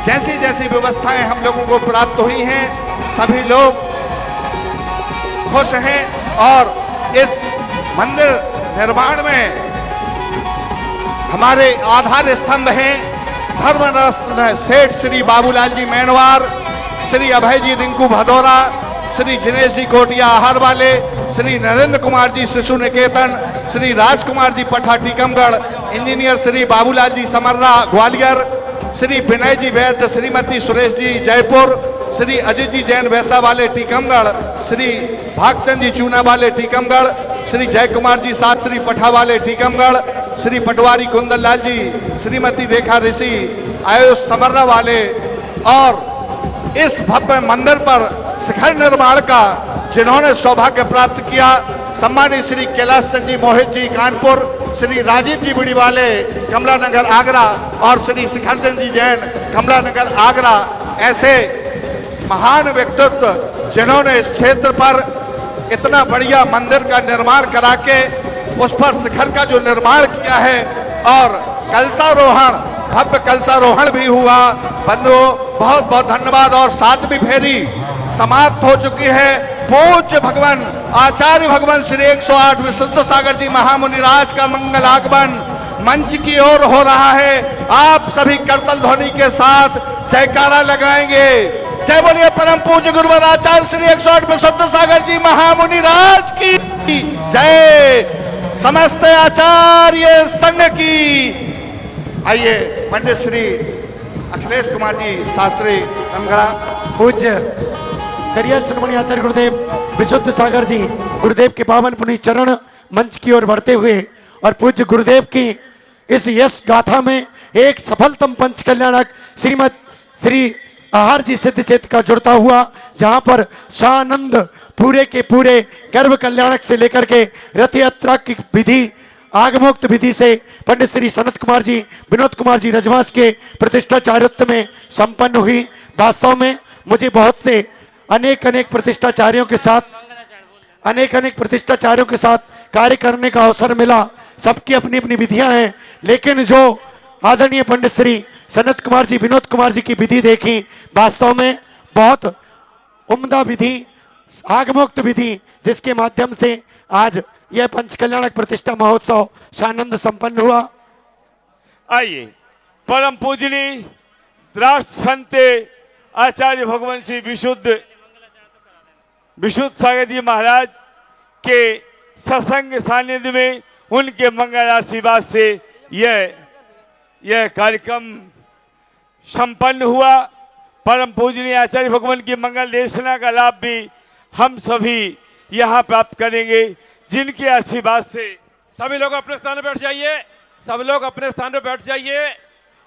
जैसी जैसी व्यवस्थाएं हम लोगों को प्राप्त हुई हैं, सभी लोग खुश हैं। और इस मंदिर निर्माण में हमारे आधार स्तंभ हैं धर्मरत्न सेठ श्री बाबूलाल जी मैनवार, श्री अभय जी रिंकू भदौरा, श्री जिनेश जी कोटिया आहार वाले, श्री नरेंद्र कुमार जी शिशु निकेतन, श्री राजकुमार जी पठा टीकमगढ़, इंजीनियर श्री बाबूलाल जी समर्रा ग्वालियर, श्री विनय जी वैद्य, श्रीमती सुरेश जी जयपुर, श्री अजित जी जैन वैसा वाले टीकमगढ़, श्री भागचंद जी चूना वाले टीकमगढ़, श्री जय कुमार जी शास्त्री पठा वाले टीकमगढ़, श्री पटवारी कुंदन लाल जी, श्रीमती रेखा ऋषि आयुष समर्रा वाले। और इस भव्य मंदिर पर शिखर निर्माण का जिन्होंने सौभाग्य प्राप्त किया, सम्मानित श्री कैलाश चंद जी मोहित जी कानपुर, श्री राजीव जी बिड़ी वाले कमला नगर आगरा और श्री शिखर चंद जी जैन कमला नगर आगरा, ऐसे महान व्यक्तित्व जिन्होंने इस क्षेत्र पर इतना बढ़िया मंदिर का निर्माण करा के उस पर शिखर का जो निर्माण किया है। और कलशारोहण, भव्य कलशारोहण भी हुआ। बंधुओं बहुत बहुत धन्यवाद। और 7वीं फेरी समाप्त हो चुकी है। पूज्य भगवान आचार्य भगवान श्री 108 विशुद्ध सागर जी महामुनिराज का मंगल आगमन मंच की ओर हो रहा है। आप सभी करतल ध्वनि के साथ जयकारा लगाएंगे। जय बोलिए परम पूज्य गुरुवर आचार्य श्री 108 विशुद्ध सागर जी महामुनिराज की जय। समस्त आचार्य संघ की। आइए पंडित श्री अखिलेश कुमार जी शास्त्री रमगढ़ा। पूज्य चरिया श्रमणी आचार्य गुरुदेव विशुद्ध सागर जी गुरुदेव के पावन पुनीत चरण मंच की ओर बढ़ते हुए और पूज्य गुरुदेव की इस यश गाथा में एक सफलतम पंच कल्याणक श्रीमद श्री आहार जी सिद्ध चेत का जुड़ता हुआ, जहां पर शानंद पूरे के पूरे गर्भ कल्याणक से लेकर के रथ यात्रा की विधि, आगमोक्त विधि से पंडित श्री सनत कुमार जी, विनोद कुमार जी रजवांस के प्रतिष्ठाचार्यत्व में संपन्न हुई। वास्तव में मुझे बहुत से अनेक प्रतिष्ठाचार्यों के साथ कार्य करने का अवसर मिला। सबकी अपनी अपनी विधियां हैं, लेकिन जो आदरणीय पंडित श्री सनत कुमार जी, विनोद कुमार जी की विधि देखी, वास्तव में बहुत उम्दा विधि, आगमोक्त विधि, जिसके माध्यम से आज यह पंच कल्याणक प्रतिष्ठा महोत्सव सानंद संपन्न हुआ। आइए परम पूजनीय राष्ट्र संत आचार्य भगवान श्री विशुद्ध सागर जी महाराज के सत्संग सानिध्य में उनके मंगल आशीर्वाद से यह कार्यक्रम संपन्न हुआ। परम पूजनीय आचार्य भगवान की मंगल देशना का लाभ भी हम सभी यहाँ प्राप्त करेंगे, जिनके आशीर्वाद से। सभी लोग अपने स्थान पर बैठ जाइए। सब लोग अपने स्थान पर बैठ जाइए।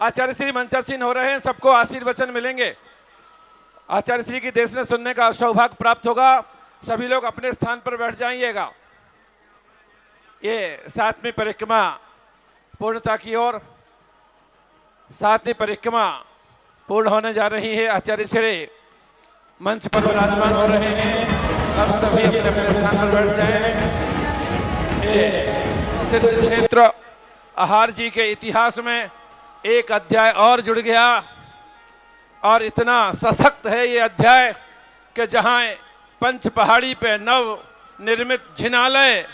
आचार्य श्री मंचासीन हो रहे हैं, सबको आशीर्वचन मिलेंगे। आचार्य श्री की देश ने सुनने का सौभाग्य प्राप्त होगा। सभी लोग अपने स्थान पर बैठ जाइएगा। ये 7वीं परिक्रमा पूर्णता की ओर, 7वीं परिक्रमा पूर्ण होने जा रही है। आचार्य श्री मंच पर विराजमान हो रहे हैं। हम सभी अपने अपने स्थान पर बैठ जाएं। सिद्ध क्षेत्र आहार जी के इतिहास में एक अध्याय और जुड़ गया, और इतना सशक्त है ये अध्याय कि जहाँ पंच पहाड़ी पे नव निर्मित झिनालय,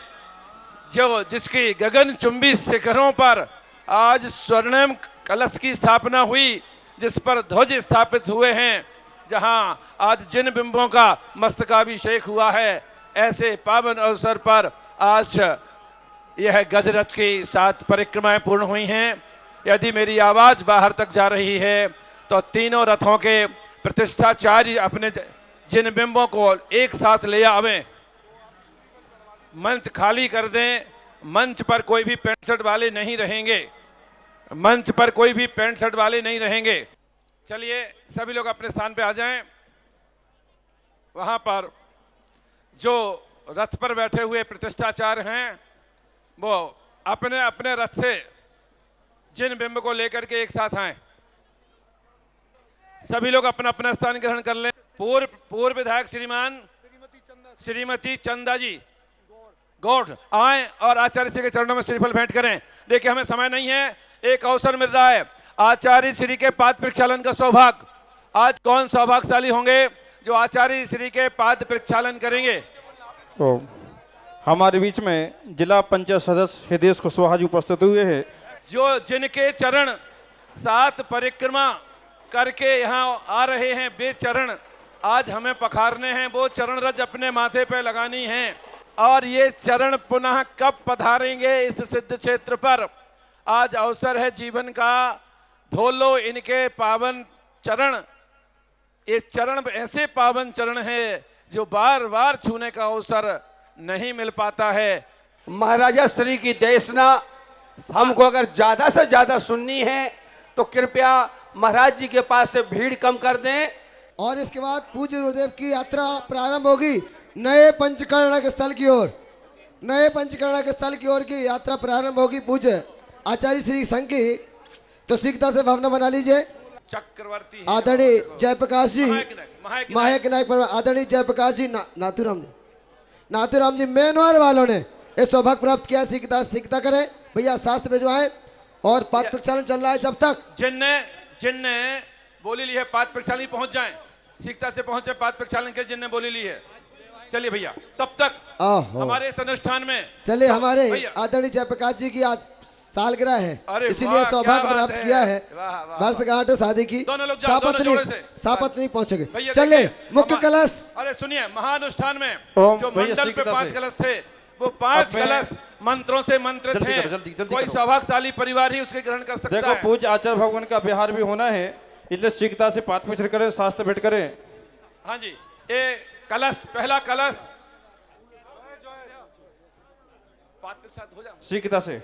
जिसकी गगनचुंबी शिखरों पर आज स्वर्णिम कलश की स्थापना हुई, जिस पर ध्वज स्थापित हुए हैं, जहां आज जिन बिंबों का मस्तकाभिषेक हुआ है, ऐसे पावन अवसर पर आज यह गजरथ की 7 परिक्रमाएं पूर्ण हुई हैं। यदि मेरी आवाज बाहर तक जा रही है तो तीनों रथों के प्रतिष्ठाचार्य अपने जिन बिंबों को एक साथ ले आवें, मंच खाली कर दें। मंच पर कोई भी पैंट शर्ट वाले नहीं रहेंगे, मंच पर कोई भी पैंट शर्ट वाले नहीं रहेंगे। चलिए सभी लोग अपने स्थान पे आ जाएं। वहां पर जो रथ पर बैठे हुए प्रतिष्ठाचार्य हैं वो अपने अपने रथ से जिन बिंब को लेकर के एक साथ आए। सभी लोग अपना अपना स्थान ग्रहण कर लें। पूर्व विधायक श्रीमती चंदा जी गौड़ आए और आचार्य श्री के चरणों में श्रीफल भेंट करें। देखिए हमें समय नहीं है, एक अवसर मिल रहा है आचार्य श्री के पाद प्रक्षालन का सौभाग्य। आज कौन सौभाग्यशाली होंगे जो आचार्य श्री के पाद प्रक्षालन करेंगे? तो हमारे बीच में जिला पंचायत सदस्य हृदय कुशवाहा जी उपस्थित हुए हैं, जो जिनके चरण 7 परिक्रमा करके यहाँ आ रहे हैं। वे चरण आज हमें पखारने हैं, वो चरण रज अपने माथे पे लगानी है। और ये चरण पुनः कब पधारेंगे इस सिद्ध क्षेत्र पर? आज अवसर है जीवन का, धोलो इनके पावन चरण। ये चरण ऐसे पावन चरण है जो बार बार छूने का अवसर नहीं मिल पाता है। महाराजा श्री की देशना हमको अगर ज्यादा से ज्यादा सुननी है तो कृपया महाराज जी के पास से भीड़ कम कर दें। और इसके बाद पूज्य गुरुदेव की यात्रा प्रारंभ होगी नए पंचकर्णक स्थल की ओर। नए पंचकर्णक स्थल की ओर की यात्रा प्रारंभ होगी पूज्य आचार्य श्री संघ की। तो शीघ्रता से भावना बना लीजिए। चक्रवर्ती आदरणीय जयप्रकाश जी, महायक नायक आदरणीय जयप्रकाश जी, नाथुराम जी मेनवार वालों ने ये सौभाग्य प्राप्त किया। शीघ्रता करें भैया, शास्त्र भिजवाएं और पाद प्रक्षालन चल रहा है। जब तक जिनने बोली ली है पाद प्रक्षालन पहुंच जाएं, शीघ्रता से पहुंचे पाद प्रक्षालन के जिनने बोली ली है। चलिए भैया, तब तक हमारे इस अनुष्ठान में चलिए। हमारे आदरणीय जयप्रकाश जी की आज सालगिरह है, इसीलिए सौभाग्य प्राप्त किया है। वर्षगांठ शादी की, सापत नहीं पहुंचेंगे। चलिए मुख्य कलश। अरे सुनिए, महानुष्ठान में जो मंडल पे 5 कलश थे, वो 5 कलश मंत्रों से मंत्रित हैं। कोई सौभाग्यशाली परिवार ही उसके ग्रहण कर सकता है। देखो पूज्य आचार्य भगवान का बिहार भी होना है, इसलिए शीघ्रता से पाद प्रक्षालन करें, शास्त्र भेंट करें। हाँ जी, ये कलश, पहला कलश पाद प्रक्षालन हो जाए शीघ्रता से।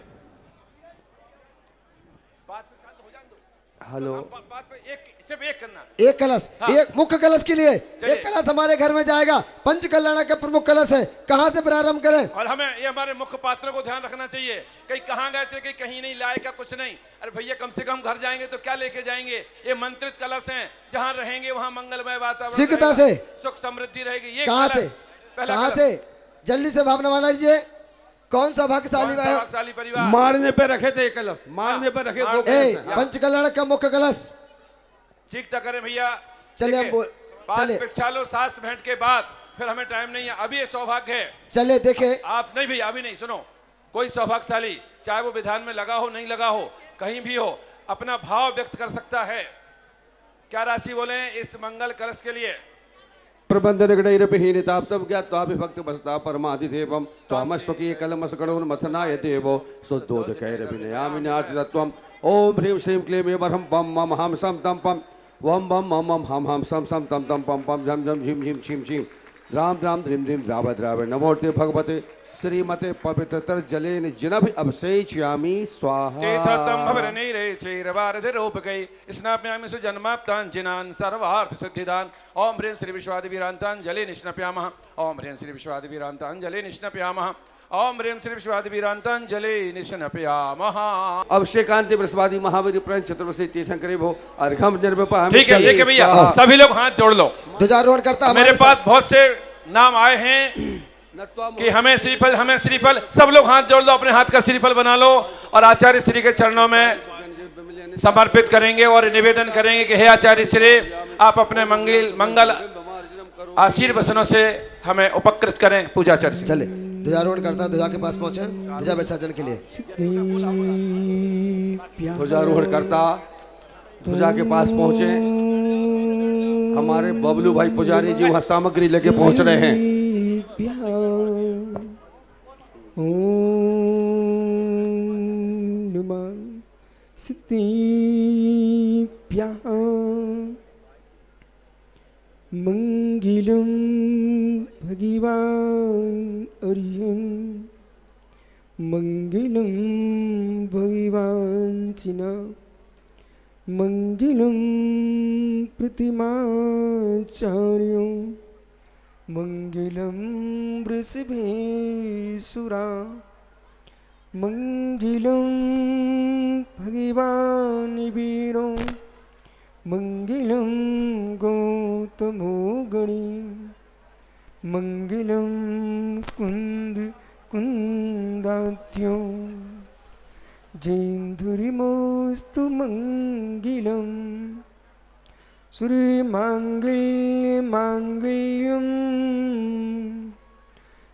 हेलो, एक करना, एक कलश। हाँ। एक मुख्य कलश के लिए एक कलश हमारे घर में जाएगा। पंच कल्याण का प्रमुख कलश है, कहाँ से प्रारंभ करें? और हमें ये हमारे मुख्य पात्रों को ध्यान रखना चाहिए। कहीं कहाँ गए थे, कहीं नहीं लाए का कुछ नहीं। अरे भैया, कम से कम घर जाएंगे तो क्या लेके जाएंगे? ये मंत्रित कलश हैं, जहाँ रहेंगे वहाँ मंगलमय वातावरण, शीघ्रता से सुख समृद्धि रहेगी। ये कहाँ से जल्दी से भावना बना लीजिए। कौन सा भाग्यशाली परिवार? मारने पे रखे थे कलश, मारने पे रखे वो कलश। पंच कल्याण का मुख्य कलश। ठीक था करें भैया। चलिए हम चलिए प्रक्षालो सास भेंट के बाद, फिर हमें टाइम नहीं है, अभी ये सौभाग्य है। चलिए देखे आप नहीं भैया, अभी नहीं। सुनो, कोई सौभाग्यशाली चाहे वो विधान में लगा हो, नहीं लगा हो, कहीं भी हो, अपना भाव व्यक्त कर सकता है। क्या राशि बोले इस मंगल कलश के लिए? प्रबंध निगडैरपहीनिताप्तं ज्ञात्वा विभक्त बसता परमादिदेवं त्वामस्वकीय कलमसकणोन् मथनाय देवो शुद्धोदकैरभिनयामिनाचितत्वम्। ओम ह्रीं श्रीं क्लीं ऐं बरहं पं मम हं सं तं पं वं वं मम मम हं हं सं सं तं तं पं पं झं झं झिं झिं छिं छिं राम राम द्रीं द्रीं द्राव द्राव। नमोते भगवते श्रीमते पवित्रतर जलेन जिनभि अभिषेचयामि स्वाहा। तीर्थोत्तम भवरनीरे चैरवारधिरूपकै स्नाप्यामि सुजन्माप्तान् जिनान् सर्वार्थ सिद्धिदान्। ओम ह्रीं श्री विश्वादिवीरान्तान् जले निष्णप्यामः। ओम ह्रीं श्री विश्वादिवीरान्तान् जले निष्णप्यामः। ओम ह्रीं श्री विश्वादिवीरान्तान् जले निष्णप्यामः। अभिषेकांति बृहस्पति महावीर प्रण चतुर्दशी तीर्थंकरे भो अर्घम निर्वपामि। ठीक है भैया, सभी लोग हाथ जोड़ लो। ध्वजारोहण करता। मेरे पास बहुत से नाम आए हैं कि हमें श्रीफल, हमें श्रीफल। सब लोग हाथ जोड़ लो, अपने हाथ का श्रीफल बना लो और आचार्य श्री के चरणों में समर्पित करेंगे और निवेदन करेंगे कि हे आचार्य श्री, आप अपने मंगल आशीर्वचनों से हमें उपकृत करें। पूजा चर्चा। चले ध्वजारोहण करता, ध्वजा के पास पहुंचे ध्वजा विसर्जन के लिए। ध्वजारोहण करता ध्वजा के पास पहुंचे। हमारे बबलू भाई पुजारी जी वहां सामग्री लेके पहुंच रहे हैं। नमः सिद्धिभ्यः मंगलम भगवान अर्जुन मंगलम भगवान चिना मंगलम प्रतिमाचार्यो मंगलम वृषभेसुरा मंगलम भगवान वीरो मंगलम गौतमो गणी मंगलम कुंद कुंदात्यो जैन्दुरिमोस्तु मंगलम श्रीमांगल्य मांगल्यम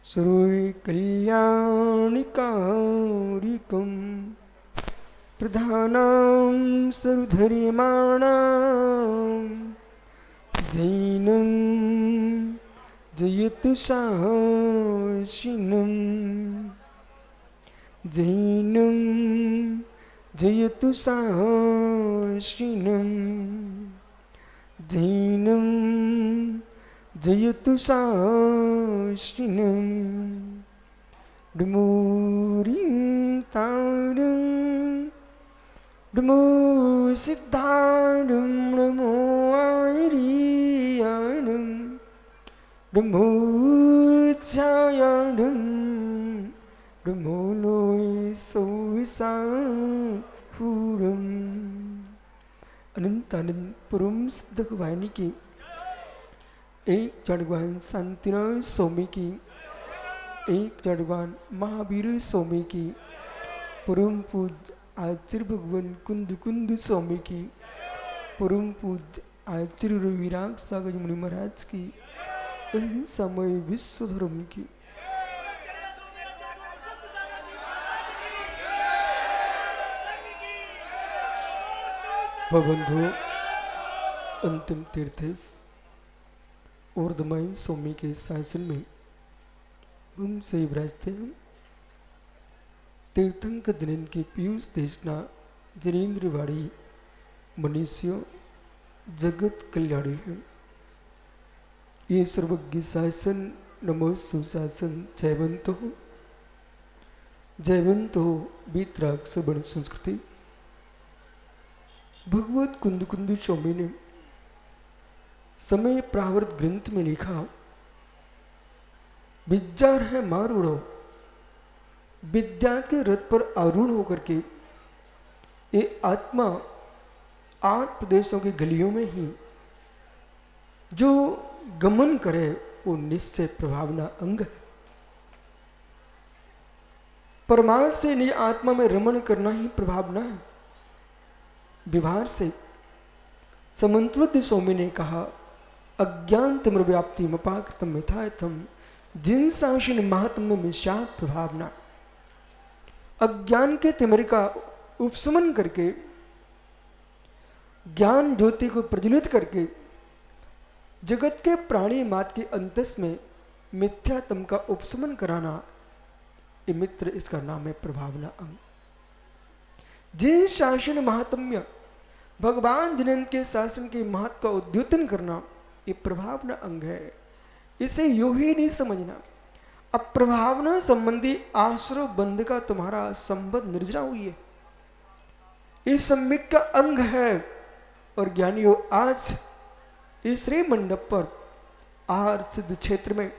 श्रीकल्याणिकारिकम प्रधानां सर्वधर्माणां जैनं जयतु शासिनं जैनं जयतु शासिनं जैनं जयतु शासिनं डमोरिं ताडं नमो सिद्धाणं नमो आर्याणं नमो छायाणं नमो लोय सोविसापूरम अनंत आनंद परम सिद्ध वाहिनी की एक जड़वान शांतिनाथ स्वामी की एक जड़वान महावीर स्वामी की परम पूज्य आचार्य भगवान कुंद कुंद स्वामी की परम पूज्य आचार्य रविराग सागर मुनि महाराज की समय विश्व धर्म की बंधु अंतिम तीर्थेश ऊर्धमय स्वामी के शासन में हम से विराजते हैं तीर्थंकर जनन के पीयूष देशना जनेन्द्रवाड़ी मनुष्य जगत कल्याणी है। ये सर्वज्ञ शासन नमो सुशासन जयवंत हो बीतराग सबण संस्कृति। भगवत कुंद कुंद स्वामी ने समय प्रावर्त ग्रंथ में लिखा, विद्यार है मारूढ़ो, विद्या के रथ पर आरूढ़ होकर के ये आत्मा 8 प्रदेशों की गलियों में ही जो गमन करे वो निश्चय प्रभावना अंग है। परमार्थ से निज आत्मा में रमण करना ही प्रभावना है। विभार से समन्वित स्वामी ने कहा, अज्ञान तिम्र व्याप्ति मपाकृतम यथायथम जिन शासन महात्म में सात प्रभावना। अज्ञान के तिमिर का उपशमन करके ज्ञान ज्योति को प्रज्वलित करके जगत के प्राणी मात के अंतस में मिथ्यात्म का उपशमन कराना, ये मित्र इसका नाम है प्रभावना अंग। जिन शासन महात्म्य भगवान जनन के शासन के महत्व का उद्योतन करना, ये प्रभावना अंग है। इसे यूं ही नहीं समझना अब प्रभावना संबंधी आश्रय बंध का तुम्हारा संबंध निर्जरा हुई है, ये सम्यक का अंग है। और ज्ञानियों आज इस श्री मंडप पर आहार सिद्ध क्षेत्र में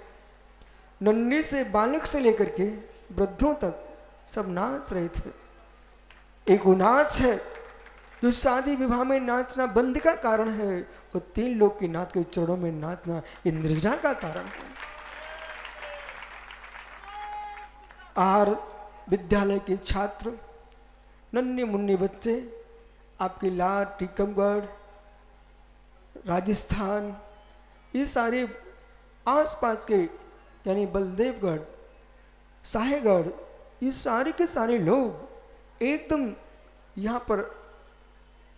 नन्हे से बालक से लेकर के वृद्धों तक सब नाच रहे थे। एक वो नाच है जो शादी विवाह में नाचना बंद का कारण है, और 3 लोग के नाथ के चरणों में नाचना ये निर्जरा का कारण है। आहार विद्यालय के छात्र नन्हे मुन्ने बच्चे आपके लार टीकमगढ़ राजस्थान ये सारे आसपास के यानी बलदेवगढ़ साहेगढ़ ये सारे के सारे लोग एकदम यहाँ पर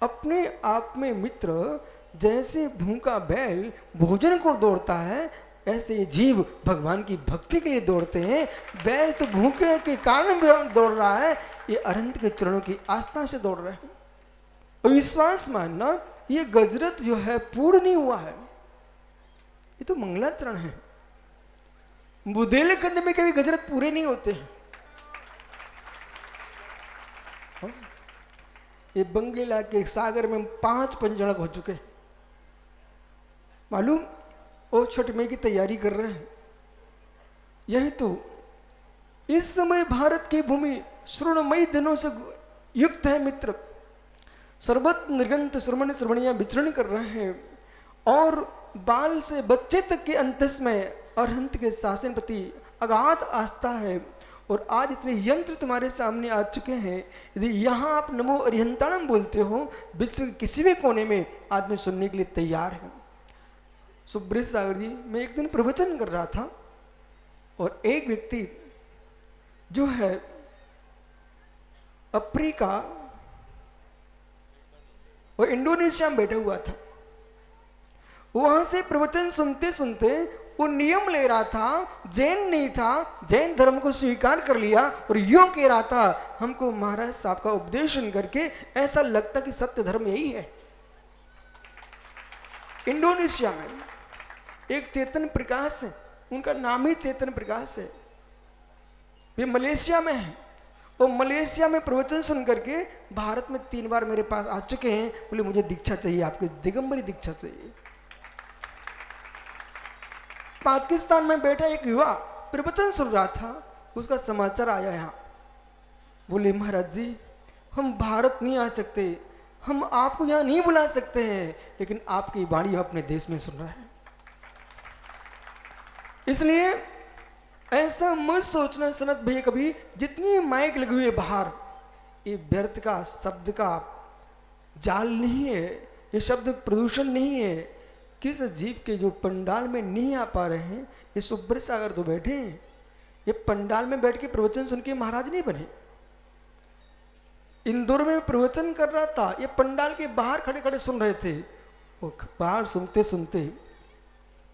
अपने आप में मित्र जैसे भूखा बैल भोजन को दौड़ता है, ऐसे जीव भगवान की भक्ति के लिए दौड़ते हैं। बैल तो भूखे के कारण भी दौड़ रहा है, ये अरहंत के चरणों की आस्था से दौड़ रहे हैं। और विश्वास मानना, ये गजरत जो है पूर्ण नहीं हुआ है, ये तो मंगलाचरण है। बुंदेलखंड में कभी गजरत पूरे नहीं होते हैं। ये बंगला के सागर में 5 पंजड़क हो चुके हैं, मालूम, और छठ में की तैयारी कर रहे हैं। यही तो इस समय भारत की भूमि श्रवणमयी दिनों से युक्त है मित्र। सर्वत निर्गंत श्रवण श्रवणियां विचरण कर रहे हैं, और बाल से बच्चे तक के अंतस में अरहंत के शासन प्रति अगाध आस्था है। और आज इतने यंत्र तुम्हारे सामने आ चुके हैं, यदि यहाँ आप नमो अरिहंताणम बोलते हो, विश्व के किसी भी कोने में आदमी सुनने के लिए तैयार है। सुब्रत सागर जी, मैं एक दिन प्रवचन कर रहा था, और एक व्यक्ति जो है अफ्रीका और इंडोनेशिया में बैठा हुआ था, वहां से प्रवचन सुनते सुनते वो नियम ले रहा था, जैन नहीं था, जैन धर्म को स्वीकार कर लिया, और यूं कह रहा था हमको महाराज साहब का उपदेश सुन करके ऐसा लगता कि सत्य धर्म यही है। इंडोनेशिया में एक चेतन प्रकाश है, उनका नाम ही चेतन प्रकाश है, वे मलेशिया में है, और मलेशिया में प्रवचन सुन करके भारत में 3 बार मेरे पास आ चुके हैं, बोले मुझे दीक्षा चाहिए, आपकी दिगंबरी दीक्षा चाहिए। पाकिस्तान में बैठा एक युवा प्रवचन सुन रहा था, उसका समाचार आया यहाँ, बोले महाराज जी हम भारत नहीं आ सकते, हम आपको यहाँ नहीं बुला सकते हैं, लेकिन आपकी वाणी हम अपने देश में सुन रहे हैं। इसलिए ऐसा मत सोचना सनत भैया कभी, जितनी माइक लगी हुई है बाहर, ये व्यर्थ का शब्द का जाल नहीं है, ये शब्द प्रदूषण नहीं है। किस जीव के जो पंडाल में नहीं आ पा रहे हैं, ये सुब्रत सागर तो बैठे हैं, ये पंडाल में बैठ के प्रवचन सुन के महाराज नहीं बने। इंदौर में प्रवचन कर रहा था, ये पंडाल के बाहर खड़े खड़े सुन रहे थे, वो बाहर सुनते सुनते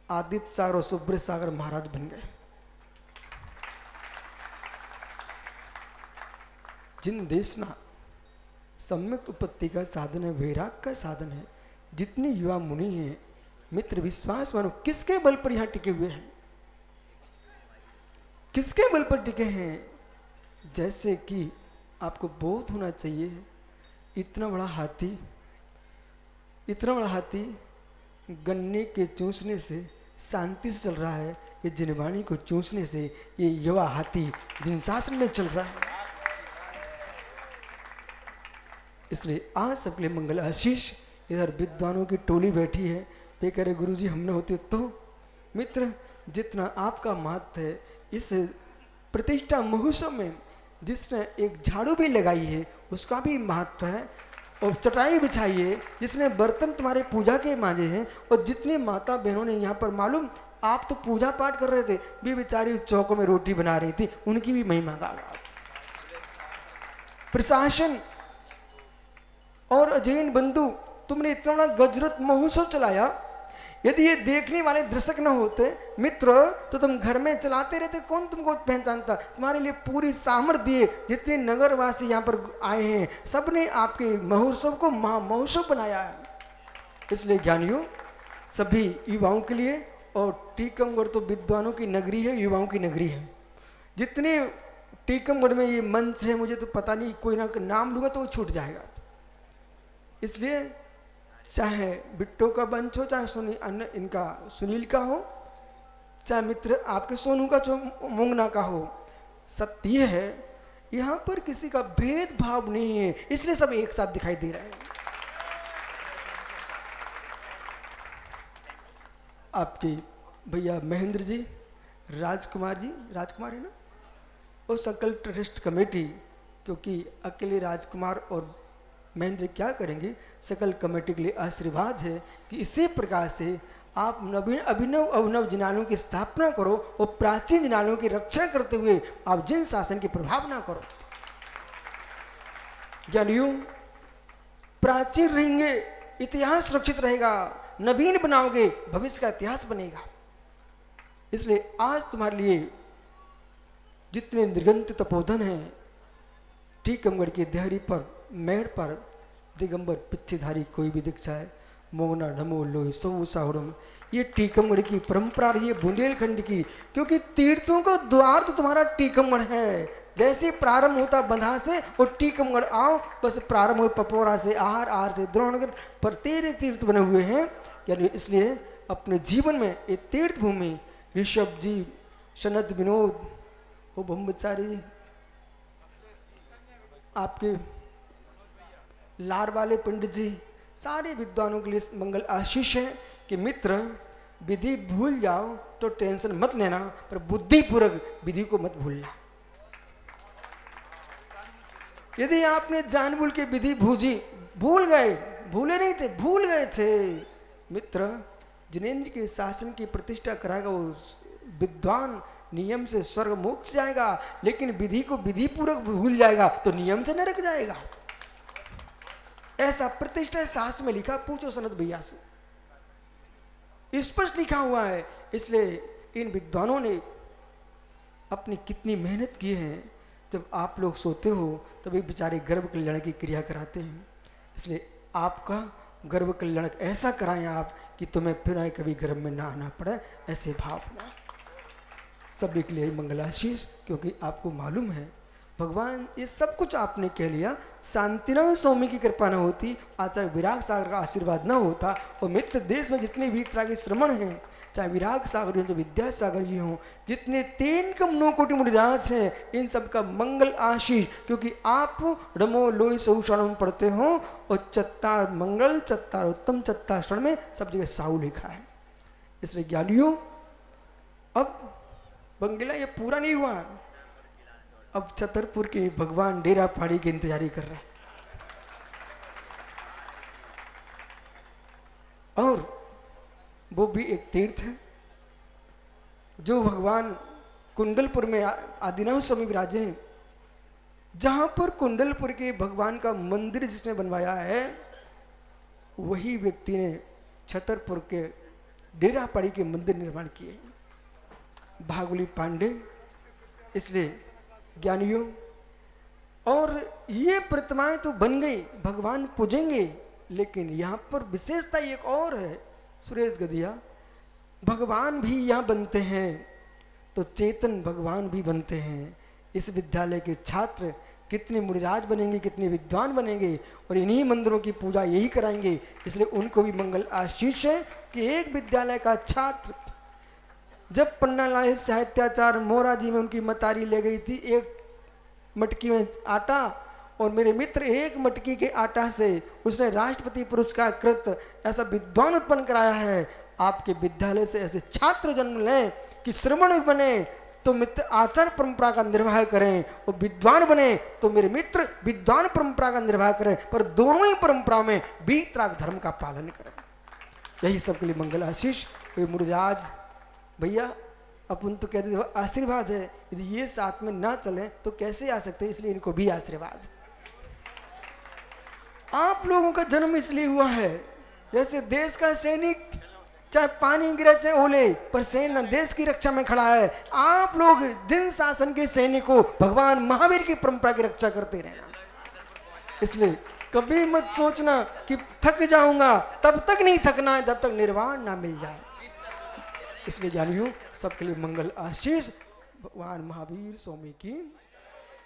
आदित्य सागर और सुब्रत सागर महाराज बन गए। जिन देशना सम्यक उत्पत्ति का साधन है, वैराग का साधन है, जितने युवा मुनि हैं मित्र, विश्वास मानो किसके बल पर यहां टिके हुए हैं, किसके बल पर टिके हैं? जैसे कि आपको बोध होना चाहिए, इतना बड़ा हाथी गन्ने के चूसने से शांति से चल रहा है, ये जिनवाणी को चूसने से ये युवा हाथी जिन शासन में चल रहा है। इसलिए आज सबके लिए मंगल आशीष। इधर विद्वानों की टोली बैठी है, वे कह रहे गुरुजी हम न होते तो। मित्र, जितना आपका महत्व है इस प्रतिष्ठा महोत्सव में, जिसने एक झाड़ू भी लगाई है उसका भी महत्व है, और चटाई बिछाई है, जिसने बर्तन तुम्हारे पूजा के मांजे हैं, और जितने माता बहनों ने यहाँ पर, मालूम आप तो पूजा पाठ कर रहे थे, भी बेचारी चौकों में रोटी बना रही थी, उनकी भी महिमा गा। प्रशासन और जैन बंधु, तुमने इतना बड़ा गजरत महोत्सव चलाया, यदि ये देखने वाले दर्शक न होते मित्र, तो तुम घर में चलाते रहते, कौन तुमको पहचानता। तुम्हारे लिए पूरी सामर्थ्य, जितने नगरवासी यहाँ पर आए हैं, सबने आपके महोत्सव को महोत्सव बनाया है। इसलिए ज्ञानियों, सभी युवाओं के लिए, और टीकमगढ़ तो विद्वानों की नगरी है, युवाओं की नगरी है। जितने टीकमगढ़ में ये मंच है, मुझे तो पता नहीं, कोई ना नाम लूँगा तो वो छूट जाएगा। इसलिए चाहे बिट्टो का मंच हो, चाहे इनका सुनील का हो, चाहे मित्र आपके सोनू का जो मुंगना का हो, सत्य यह है यहाँ पर किसी का भेदभाव नहीं है, इसलिए सब एक साथ दिखाई दे रहे हैं। आपके भैया महेंद्र जी, राजकुमार है ना, और सकल ट्रस्ट कमेटी, क्योंकि अकेले राजकुमार और महेंद्र क्या करेंगे, सकल कमेटी के लिए आशीर्वाद है कि इसी प्रकार से आप नवीन अभिनव जिनालयों की स्थापना करो, और प्राचीन जिनालयों की रक्षा करते हुए आप जिन शासन की प्रभाव ना करो। ज्ञानियों, प्राचीन रहेंगे, इतिहास सुरक्षित रहेगा, नवीन बनाओगे, भविष्य का इतिहास बनेगा। इसलिए आज तुम्हारे लिए जितने निर्गंत तपोधन हैं, टीकमगढ़ की देहरी पर मेड़ पर दिगंबर पिच्छेधारी कोई भी दिख जाए, मोगना ढमो लोई सौ साहुरम, ये टीकमगढ़ की परंपरा रही है, बुंदेलखंड की। क्योंकि तीर्थों का द्वार तो तुम्हारा टीकमगढ़ है। जैसे प्रारंभ होता बंधा से और टीकमगढ़ आओ, बस प्रारंभ हो पपोरा से, आहार से, द्रोणगढ़ पर तेरे तीर्थ बने हुए हैं। यानी इसलिए अपने जीवन में ये तीर्थ भूमि, ऋषभ जी, सनत विनोद, वो ब्रह्मचारी, आपके लार वाले पंडित जी, सारे विद्वानों के लिए मंगल आशीष है कि मित्र विधि भूल जाओ तो टेंशन मत लेना, पर बुद्धिपूर्वक विधि को मत भूलना। यदि आपने जानबूझ के विधि भूल गए, भूले नहीं थे, भूल गए थे, मित्र जिनेंद्र के शासन की प्रतिष्ठा कराएगा वो विद्वान नियम से स्वर्ग मोक्ष जाएगा, लेकिन विधि को विधि पूर्वक भूल जाएगा तो नियम से नरक जाएगा। ऐसा प्रतिष्ठा शास्त्र में लिखा, पूछो सनत भैया से, स्पष्ट लिखा हुआ है। इसलिए इन विद्वानों ने अपनी कितनी मेहनत की है। जब आप लोग सोते हो तभी बेचारे गर्भ कल्याण की क्रिया कराते हैं। इसलिए आपका गर्भ कल्याण ऐसा कराएं आप कि तुम्हें फिर कभी गर्भ में ना आना पड़े, ऐसे भावना। सभी के लिए मंगलाशीष, क्योंकि आपको मालूम है भगवान ये सब कुछ आपने कह लिया, शांतिनाथ स्वामी की कृपा न होती, आचार्य विराग सागर का आशीर्वाद न होता, और मित्र देश में जितने वीतरागी श्रमण हैं, चाहे विराग सागर हो, विद्यासागर जी हों, जितने 3 कम 9 कोटि मुनिराज हैं, इन सब का मंगल आशीष। क्योंकि आप रमो लोई सहुषण पढ़ते हो और चत्तार मंगल, चत्तार उत्तम, चत्तार शरण में सब जगह साहू लिखा है। इसलिए ज्ञानियों, अब बंगला ये पूरा नहीं हुआ, अब छतरपुर के भगवान डेरा पहाड़ी की इंतजारी कर रहे हैं। और वो भी एक तीर्थ है जो भगवान कुंडलपुर में आदिनाथ स्वामी विराजे हैं, जहां पर कुंडलपुर के भगवान का मंदिर जिसने बनवाया है, वही व्यक्ति ने छतरपुर के डेरा पहाड़ी के मंदिर निर्माण किए, भागवली पांडे। इसलिए ज्ञानियों, और ये प्रतिमाएं तो बन गई, भगवान पूजेंगे, लेकिन यहाँ पर विशेषता एक और है सुरेश गदिया, भगवान भी यहाँ बनते हैं तो चेतन भगवान भी बनते हैं। इस विद्यालय के छात्र कितने मुनिराज बनेंगे, कितने विद्वान बनेंगे, और इन्हीं मंदिरों की पूजा यही कराएंगे। इसलिए उनको भी मंगल आशीष है कि एक विद्यालय का छात्र जब पन्ना लाए साहित्याचार मोरा जी में उनकी मतारी ले गई थी एक मटकी में आटा, और मेरे मित्र एक मटकी के आटा से उसने राष्ट्रपति पुरस्कार कृत ऐसा विद्वान उत्पन्न कराया है। आपके विद्यालय से ऐसे छात्र जन्म लें कि श्रमण बने तो मित्र आचार परंपरा का निर्वाह करें, और विद्वान बने तो मेरे मित्र विद्वान परंपरा का निर्वाह करें, पर दोनों ही परंपरा में वीतराग धर्म का पालन करें। यही सबके लिए मंगल आशीष। कोई मुनिराज भैया, अपन तो कहते थे आशीर्वाद है, यदि ये साथ में ना चले तो कैसे आ सकते, इसलिए इनको भी आशीर्वाद। आप लोगों का जन्म इसलिए हुआ है, जैसे देश का सैनिक चाहे पानी गिरे चाहे ओले, पर सेना देश की रक्षा में खड़ा है। आप लोग जिन शासन के सैनिक हो, भगवान महावीर की परंपरा की रक्षा करते रहना। इसलिए कभी मत सोचना कि थक जाऊंगा, तब तक नहीं थकना है जब तक निर्वाण ना मिल जाए। इसलिए जानियो, सबके लिए मंगल आशीष। भगवान महावीर स्वामी की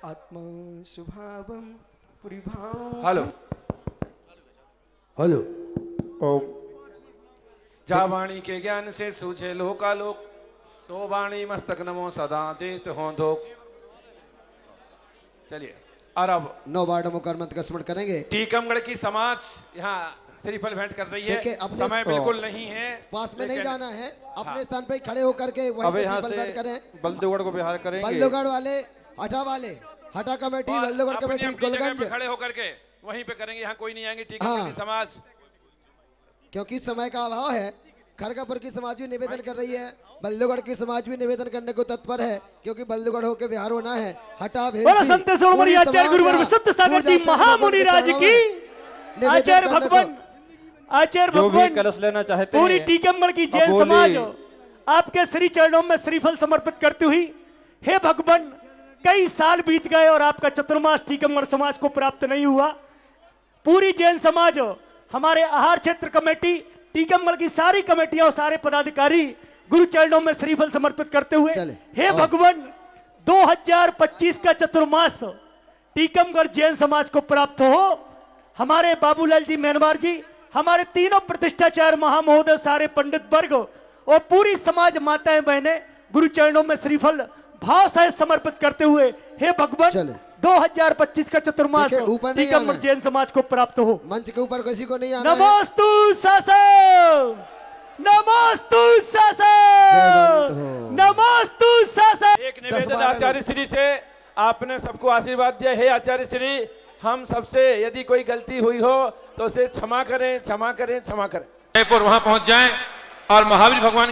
आत्मा शुभावम परिभाव। Hello hello. जा वाणी के ज्ञान से सूझे लोकालोक, सो वाणी मस्तक नमो सदा देत हों धोख। चलिए, और अब 9 बार नमो कर मंत्र का स्मरण करेंगे। टीकमगढ़ की समाज यहाँ श्रीफल भेंट कर रही है। समय बिल्कुल नहीं है, पास में नहीं जाना है, अपने स्थान पर खड़े होकर के वहीं से श्रीफल भेंट करें। बलदेवगढ़ को बिहार करेंगे। बलदेवगढ़ वाले, हटा वाले, हटा कमेटी, बलदेवगढ़ कमेटी, गोलगंज खड़े होकर के वहीं पे करेंगे। यहाँ कोई नहीं आएंगे टीकमगढ़ की समाज, क्योंकि समय का अभाव है। खड़गापुर की समाज भी निवेदन कर रही है, बलदेवगढ़ की समाज भी निवेदन करने को तत्पर है, क्योंकि बलदेवगढ़ होकर बिहार होना है। हटा आचार्य गुरुवर विशुद्ध सागर जी महामुनि राज की, आचार्य भगवान कलश लेना चाहते हैं, पूरी टीकमगढ़ की जैन समाज आपके श्री चरणों में श्रीफल समर्पित करती हुई, हे भगवान, कई साल बीत गए और आपका चतुर्मास टीकमगढ़ समाज को प्राप्त नहीं हुआ। पूरी जैन समाज, हमारे आहार क्षेत्र कमेटी, टीकमगढ़ की सारी कमेटियां और सारे पदाधिकारी गुरु चरणों में श्रीफल समर्पित करते हुए, हे भगवान, 2025 का चतुर्मास टीकमगढ़ जैन समाज को प्राप्त हो। हमारे बाबूलाल जी मेनवार जी, हमारे तीनों प्रतिष्ठाचार्य महामहोदय, सारे पंडित वर्ग और पूरी समाज माताएं बहनें गुरु चरणों में श्रीफल भाव सहित समर्पित करते हुए, हे भगवान, 2025 का चतुर्मास टीकमगढ़ जैन समाज को प्राप्त हो। मंच के ऊपर किसी को नहीं आना। नमोस्तु शासन, नमोस्तु शासन, नमोस्तु शासन। एक निवेदन आचार्य श्री से, आपने सबको आशीर्वाद दिया। हे आचार्य श्री, हम सबसे यदि कोई गलती हुई हो तो उसे क्षमा करें, क्षमा करें, क्षमा करें। जयपुर वहां पहुंच जाएं और महावीर भगवान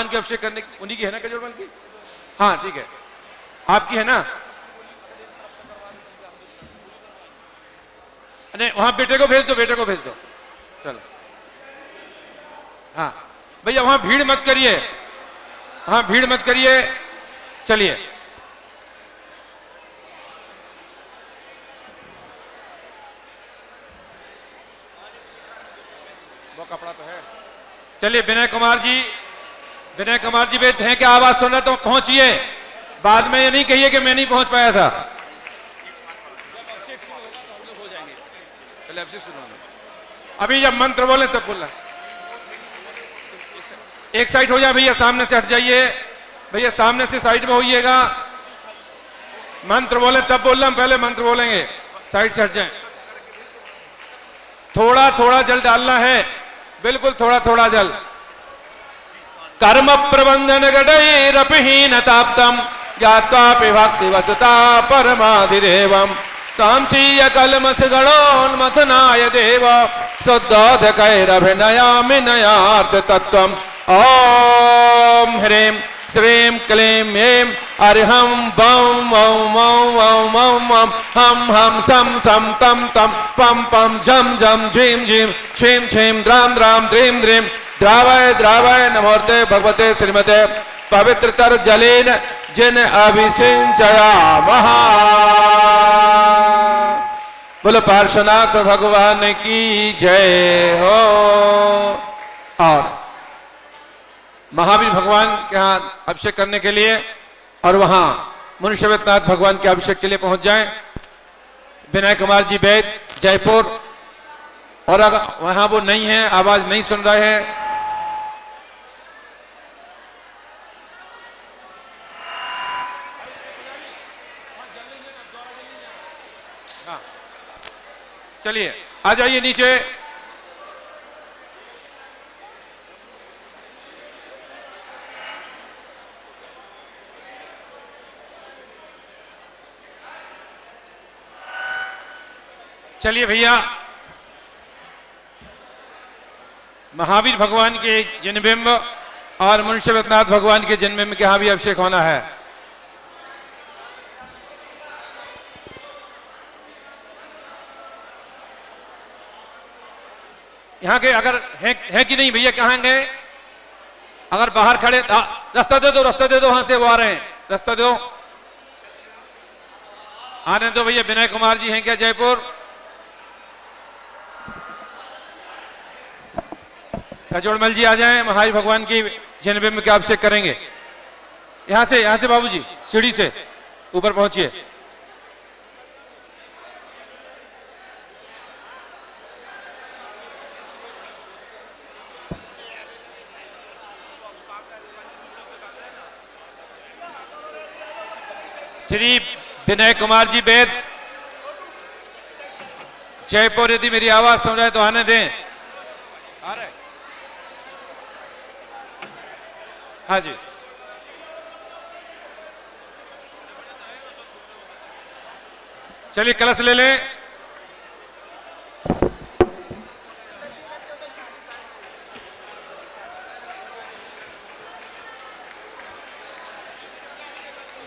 के अभिषेक करने, उन्हीं की है ना कजोड़मल की? हाँ ठीक है, आपकी है ना? नहीं, वहां बेटे को भेज दो, बेटे को भेज दो। चलो, हाँ भैया, वहां भीड़ मत करिए, वहां भीड़ मत करिए। चलिए, वो कपड़ा तो है। चलिए, विनय कुमार जी बैठे हैं, क्या आवाज सुन रहे तो पहुंचिए। बाद में ये नहीं कहिए कि मैं नहीं पहुंच पाया था। अभी जब मंत्र बोले तब बोलना। एक साइड हो जाए भैया, सामने से हट जाइए भैया, सामने से साइड में होइएगा। मंत्र बोले तब बोलना, पहले मंत्र बोलेंगे, साइड से हट जाए। थोड़ा थोड़ा जल डालना है, बिल्कुल थोड़ा थोड़ा जल। कर्म प्रबंधन गडैरपहीन ताप्तम ज्ञात्वापि भक्ति वसुता परमाधिदेवम तामसीय कलमस गणोन्मथनाय देव शुद्धोदकैरभिनयामि नयार्थ तत्वम। ओम ह्रीं श्रीं क्लीं ऐं अरिहं बं वं वं वं वं वं हम हम सम सम तम तम पम पम झम झम झीं झीं छीं छीं द्रां द्रां द्रीं द्रीं द्रावय द्रावय नमोर्ते भगवते श्रीमते पवित्रतर जलेन जिन अभिषिंचयामः। बोलो पार्श्वनाथ भगवान की जय हो। और महावीर भगवान के यहाँ अभिषेक करने के लिए और वहां मुनिश्वरनाथ भगवान के अभिषेक के लिए पहुंच जाएं। विनय कुमार जी बैद, जयपुर। और अगर वहां वो नहीं है, आवाज नहीं सुन रहे हैं, चलिए आ जाइए नीचे। चलिए भैया, महावीर भगवान के जन्मबिंब और मुनिश्वरनाथ भगवान के जन्मबिंब के यहाँ भी अभिषेक होना है। यहाँ के अगर है कि नहीं भैया, कहाँ गए? अगर बाहर खड़े, रास्ता दे दो, रास्ता दे दो, वहां से वो आ रहे हैं, रास्ता दो, आने दो भैया। विनय कुमार जी हैं क्या जयपुर? कजोड़मल जी आ जाएं, महावीर भगवान की जन्मबिंब के अभिषेक करेंगे। यहाँ से बाबूजी सीढ़ी से ऊपर पहुंचिए। श्री विनय कुमार जी बैद, जयपुर, यदि मेरी आवाज सुन रहे तो आने दें। आ रहे? हाँ जी, चलिए कलश ले लें।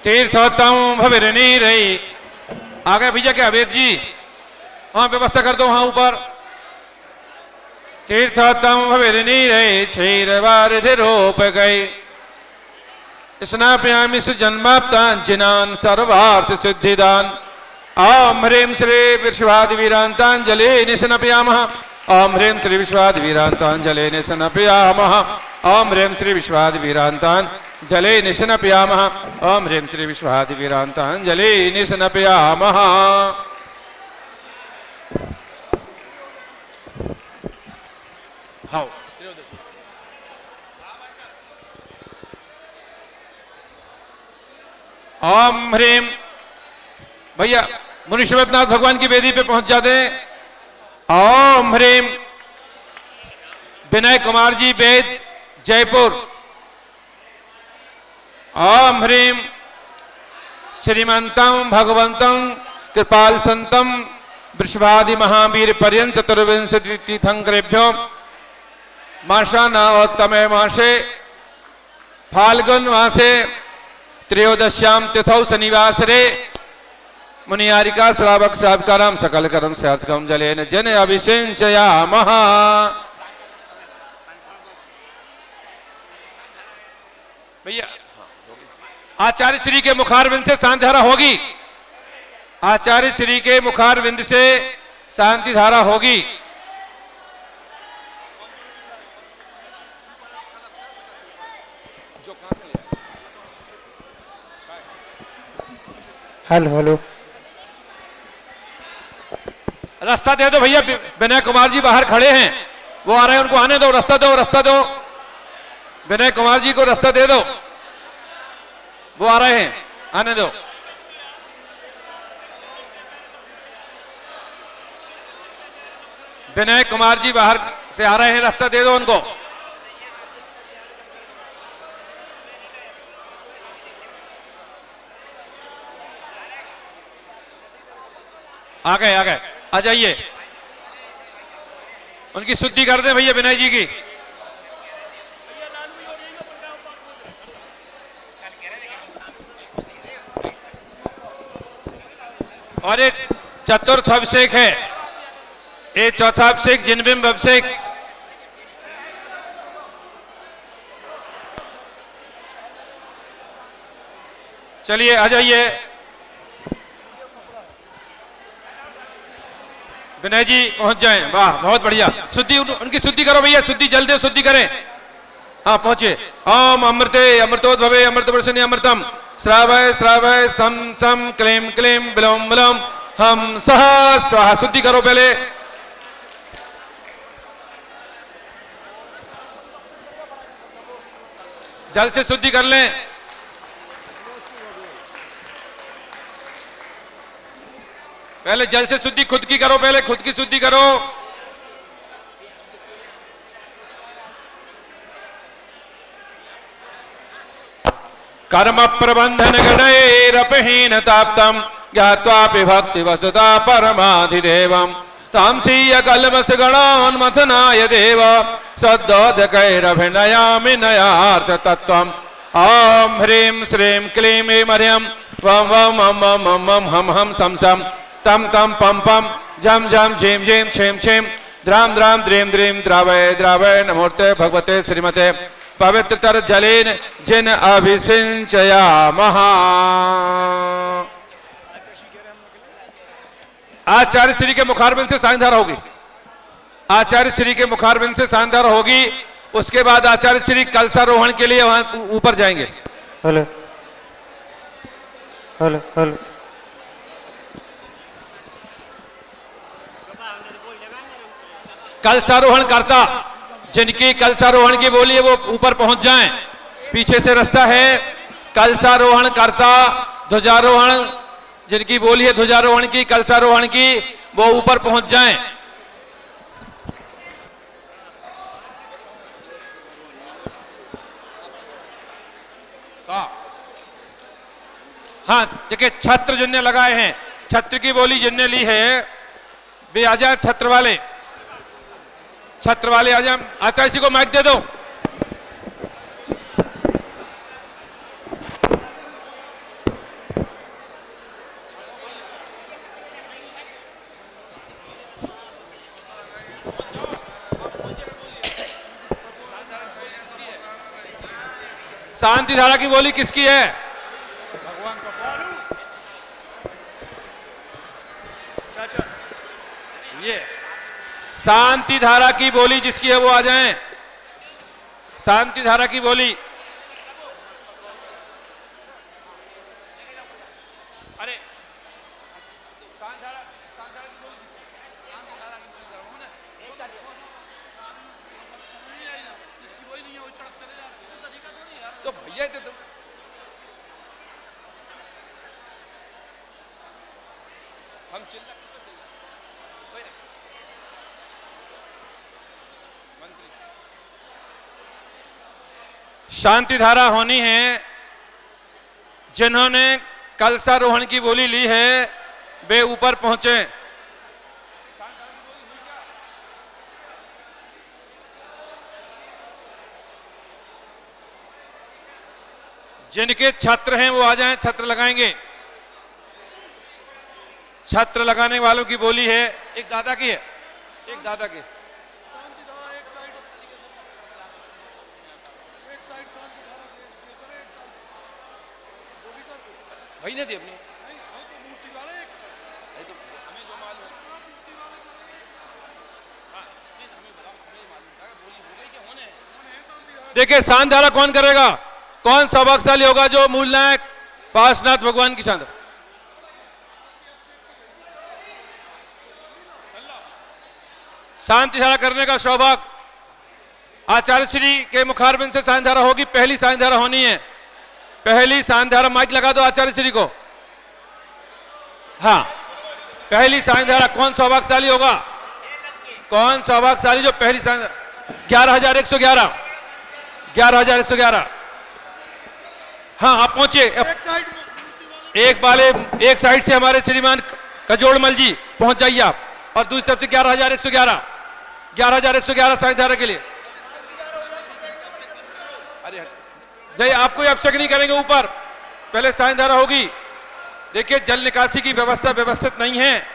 तीर्थोत्तम भविरनी रही। आ गए भैया क्या वेद जी? वहां व्यवस्था कर दो, वहां ऊपर तीर्थोत्तम भविर्नीरे क्षीरवारिधिरोप गए स्नापयामि सुजन्माप्तान् जिनान् सर्वार्थ सिद्धिदान् ओम ह्रीं श्री विश्वादिवीरान्ताञ्जलि निस्नपयामः ओम ह्रीं श्री विश्वादिवीरान्ताञ्जलि निस्नपयामः ओम ह्रीं श्री विश्वादिवीरान्ताञ्जलि निस्नपयामः ओम ह्रीं श्री विश्वादिवीरान्ताञ्जलि निस्नपयामः। हाँ ओम ह्रीं भैया मुनिश्वरनाथ भगवान की वेदी पे पहुंच जाते हैं। ओम ह्रीं विनय कुमार जी वेद जयपुर। ओम ह्रीं श्रीमंतम भगवंतम कृपाल संतम वृषभादि महावीर पर्यंत चतुर्विंशति तीर्थंकरेभ्यो मासानावत्तमे मासे फाल्गुन मासे त्रयोदश्याम तिथौ शनिवासरे मुनियारिका श्रावक साधकाराम सकल कर्म साधकम जलेन जन अभिषेचयामः। भैया आचार्य श्री के मुखारविंद से शांति धारा होगी। आचार्य श्री के मुखारविंद से शांति धारा होगी। हेलो हेलो रास्ता दे दो भैया। विनय कुमार जी बाहर खड़े हैं, वो आ रहे हैं, उनको आने दो। रास्ता दो, रास्ता दो। विनय कुमार जी को रास्ता दे दो, वो आ रहे हैं, आने दो। विनय कुमार जी बाहर से आ रहे हैं, रास्ता दे दो उनको। आ गए, आ गए, आ जाइए। उनकी शुद्धि कर दें भैया विनय जी की। और एक चतुर्थ अभिषेक है, एक चौथा अभिषेक जिनबिंब अभिषेक। चलिए आ जाइए। विनय जी पहुंच जाएं। वाह बहुत बढ़िया। शुद्धि उनकी शुद्धि करो भैया, शुद्धि जल्दी शुद्धि करें। हाँ पहुंचे। ओम अमृते अमृतोद्भवे अमृत वर्षिणी अमृतम श्रावय श्रावय सम सम क्लीम क्लीम बिलोम बिलोम हम सह स्वाहा। शुद्धि करो पहले। जल से शुद्धि कर लें। पहले जल से शुद्धि खुद की करो, पहले खुद की शुद्धि करो। कर्म प्रबंधन गणैरपहीन ताप्तम ज्ञात्वापि भक्ति वसुता परमाधिदेवम तामसीय कलमस गणोन्मथनाय देव सद्दोदकैरभिनयामि नयार्थ तत्वम। ओम ह्रीं श्रीं क्लीं ऐं ह्रीं वम वम मम मम मम हम हम सम सम तम तम पम पम झम झम झीम झीम छीम छीम द्राम द्राम द्रीम द्रीम द्रावय द्रावय नमोते भगवते श्रीमते पवित्रतर जलेन जिन अभिषिंचयामः। आचार्य श्री के मुखारबिंद से सांधार होगी। आचार्य श्री के मुखारबिंद से सांधार होगी। उसके बाद आचार्य श्री कलशारोहण के लिए वहां ऊपर जाएंगे। हेलो हेलो हेलो कलशारोहण करता जिनकी कलशारोहण की बोली है वो ऊपर पहुंच जाएं। पीछे से रास्ता है। कलशारोहण करता ध्वजारोहण जिनकी बोली है ध्वजारोहण की कलशारोहण की वो ऊपर पहुंच जाएं। हाँ देखिए छत्र जिनने लगाए हैं, छत्र की बोली जिनने ली है वे आ जाए। छत्र वाले, छत्र वाले आ जाए। आचार्य जी को माइक दे दो। शांति धारा की बोली किसकी है? ये शांति धारा की बोली जिसकी है वो आ जाएं। शांति धारा की बोली। अरे तो भैया तो हम चिल्ला शांति धारा होनी है। जिन्होंने कलशारोहण की बोली ली है वे ऊपर पहुंचे। जिनके छत्र हैं वो आ जाएं, छत्र लगाएंगे। छत्र लगाने वालों की बोली है। एक दादा की है, एक दादा की। वही नहीं थी अपनी तो हमें जो मालूम है। देखिए शांति धारा कौन करेगा? कौन सौभाग्यशाली होगा जो मूल नायक पार्श्वनाथ भगवान की शांति शांति धारा करने का सौभाग्य आचार्य श्री के मुखारबिंद से शांति धारा होगी। पहली शांति धारा होनी है। पहली शांति धारा, माइक लगा दो आचार्य श्री को। हाँ, पहली शांति धारा कौन सौभाग्यशाली होगा? कौन सौभाग्यशाली जो पहली शांति 11,111 11,111। हाँ आप पहुंचे। एक साइड से हमारे श्रीमान कजोड़मल जी पहुंच जाइए आप, और दूसरी तरफ से 11,111 11,111 शांति धारा के लिए। अरे जय, आपको अभिषेक नहीं करेंगे ऊपर, पहले शांति धारा होगी। देखिए जल निकासी की व्यवस्था व्यवस्थित नहीं है।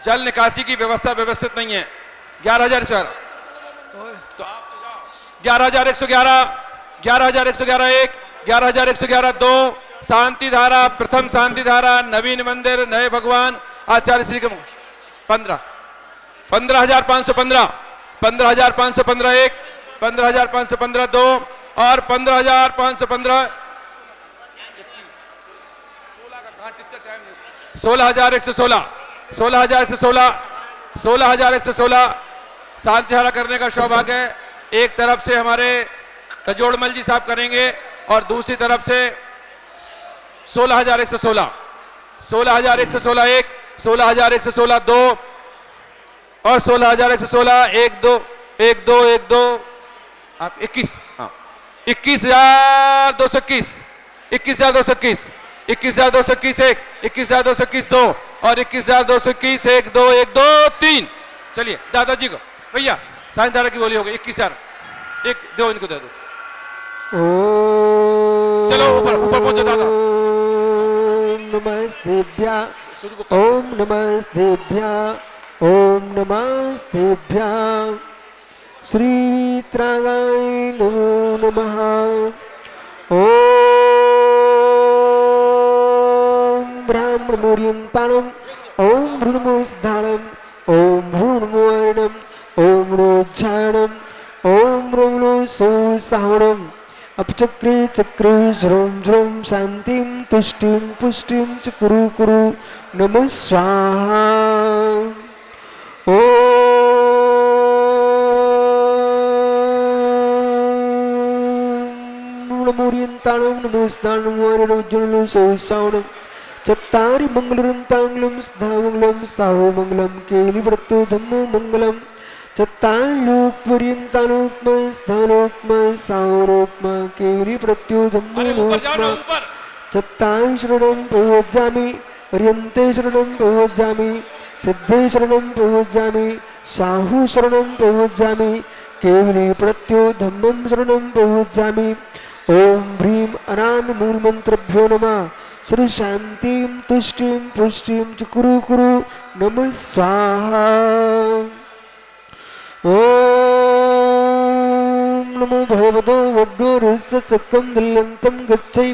जल निकासी की व्यवस्था व्यवस्थित नहीं है। 11,111 तो 11,111 11,111 1 11,111 2 शांति धारा। प्रथम शांति धारा नवीन मंदिर नए भगवान आचार्य श्री के 15 15,515 15,515 1 15,515 2 और 15,515 16,116 16,116 16,116 शांति धारा करने का सौभाग्य है। एक तरफ से हमारे कजोड़मल जी साहब करेंगे और दूसरी तरफ से 16,116 16,116 1 16,116 2 और 16,116 1 2 1 2 1 2 आप 21। हाँ 21,221 21,221 21,221 1 21,221 2 और 21,221 1 2 1 2 3। चलिए दादाजी को भैया शांति धारा की बोली होगी। 21,000 एक दो, इनको दे दो। चलो ऊपर ऊपर पहुंचो दादा। नमस्तेभ्या ओम नमस्तेभ्या ओम नमस्तेभ्या श्री वीतरागाय नमो नमः। ओम ब्राह्मणमुर्यन्तानम ओम भ्रूणमुस्धानम ओम भ्रूणमुवर्णम ओम रोज्झानम ओम ब्रह्मणो सोसाहणम अपचक्रे चक्रे ज्रोम ज्रोम शांतिं तुष्टिं पुष्टिं च कुरु कुरु नमः स्वाहा। ओम नमोरियन्ताणं नमोस्तानं वारणोज्ज्वलं सोसाहणं चत्तारि मंगलरन्तांगलं सदामंगलं साहो मंगलं केलिव्रतो धम्मो मंगलम् चत्तालोकपर्यन्तालोकमय स्थालोकमय सारोकमय केरि प्रत्योधम्मोलोकमय चत्तां शरणं प्रवज्जामि पर्यन्ते शरणं प्रवज्जामि सिद्धे शरणं प्रवज्जामि साहु शरणं प्रवज्जामि केवली प्रत्योधम्मं शरणं प्रवज्जामि। ओम ह्रीं अनान् मूलमन्त्रभ्यो नमः। श्री शान्तिं तुष्टिं पुष्टिं च कुरु कुरु नमः स्वाहा। ओम नमो भगवतो वड्डोरस्य चक्रं दिल्यन्तं गच्छै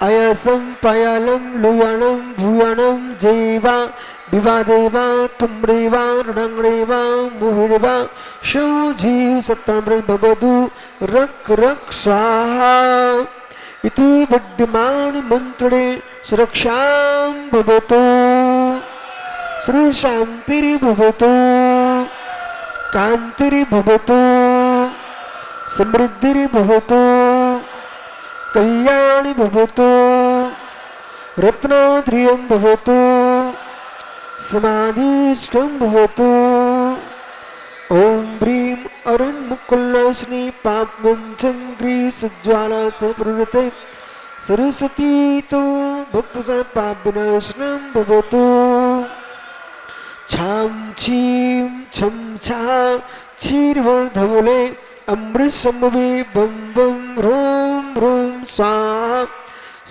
आयासं पायालं लोयानं भूयानं जैवा विवादेवा तुम्रेवा ऋणांग्रेवा मोहिरेवा शौजीव सत्ताम्रे भवतु रक रक स्वाहा इति विद्यमानि मंत्रे सुरक्षां भवतु श्री शांतिरि भवतु कांतिरि भवतु समृद्धिरि भवतु कल्याणि भवतु रत्नाद्रियं भवतु समाधिष्कं भवतु ओम ब्रीम अरुण मुकुलनाशिनी पापमंचंग्री सज्ज्वाला से प्रवृत्ते सरस्वती तो भक्त से पाप विनाशनम भवतु छाम छीम छम छा क्षीरवर्धवले अमृत संभवे बम बम रोम रोम स्वाहा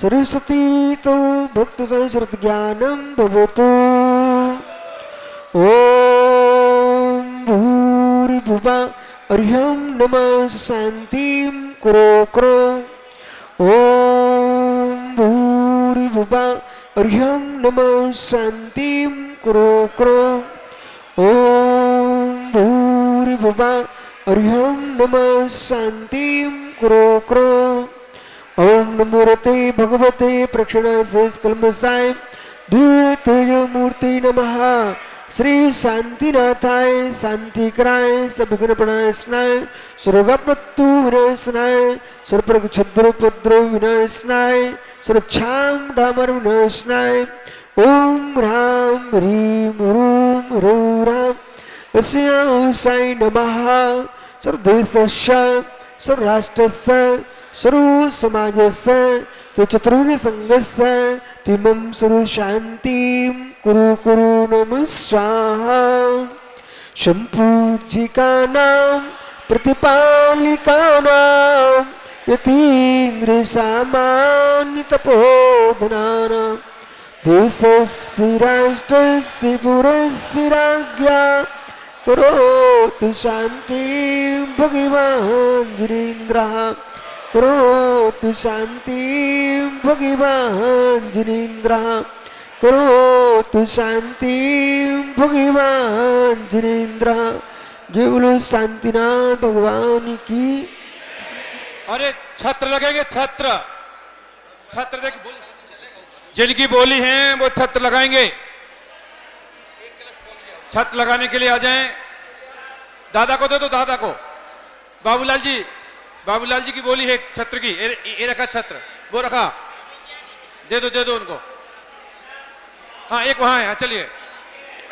सरस्वती तो भक्त से श्रुत ज्ञानम भवतु ओम भूरिभुवा अर्यं नमः शांतिं कुरो कुरो ओम भूरिभुवा अर्यं नमः शांतिं कुरो कुरो ओम भूरिभुवा अर्यं नमः शांतिं कुरो कुरो ओम नमो रते भगवते प्रक्षणासे स्कल्मसाय द्वितीय मूर्ति नमः श्री शांतिनाथाय शांतिकराय सविघ्न प्रणाशनाय सर्वप्रत्यु विनाशनाय सर्वप्रग क्षुद्र उपद्रव विनाशनाय सर्वक्षाम डामर विनाशनाय ओम राम ह्रीम रूम रो राम अस्याय नमः सर्वदेशस्य सर्वराष्ट्रस्य सर्वसमाजस्य चतुर्विध संघस्य तिमं सर्व शांतिं कुरु कुरु नमः स्वाहा शंपूजिकानां प्रतिपालिकानां यतीन्द्रसामान्यतपोधनानां देशस्य राष्ट्रस्य पुरस्य राज्ञा करोतु शान्तिं भगवान् जिनेन्द्रः करोतु शांतिं भगवान् जिनेन्द्रः करोतु शांतिं भगवान् जिनेन्द्रः जय बोलो शांतिनाथ भगवान की। अरे छत्र लगेंगे, छत्र छत्र देख जिनकी बोली है वो छत्र लगाएंगे। छत्र लगाने के लिए आ जाएं। दादा को दे दो, दादा को। बाबूलाल जी की बोली है छत्र की। ये रखा छत्र, वो रखा, दे दो उनको। हाँ एक वहां है, चलिए।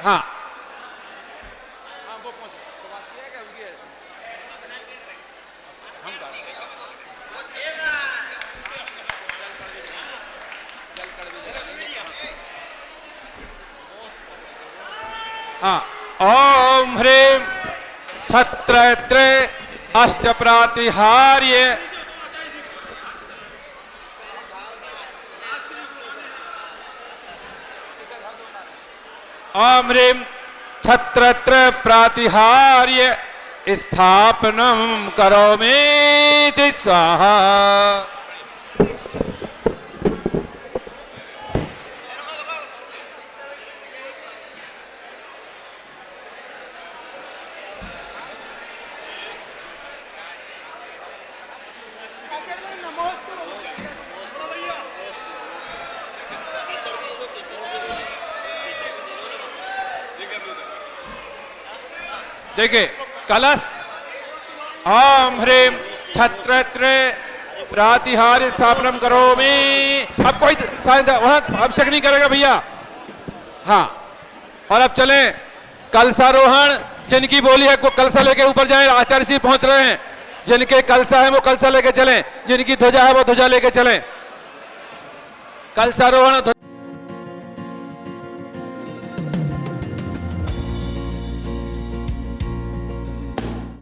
हाँ वो पहुंचो। हाँ ओम ह्रीम छत्र अष्ट प्रातिहार्य ओम ह्रीम छत्र प्रातिहार्य स्थापनम करोमीति स्वाहा। देखिए कलश ओम ह्रीम छत्र प्रातिहार्य स्थापनम करोमि। अब कोई शायद वहां अभिषेक नहीं करेगा भैया। हाँ और अब चलें कलशारोहण। जिनकी बोली है को कलशा लेके ऊपर जाए। आचार्य जी पहुंच रहे हैं। जिनके कलशा है वो कलशा लेके चलें, जिनकी ध्वजा है वो ध्वजा लेके चलें। कलशारोहण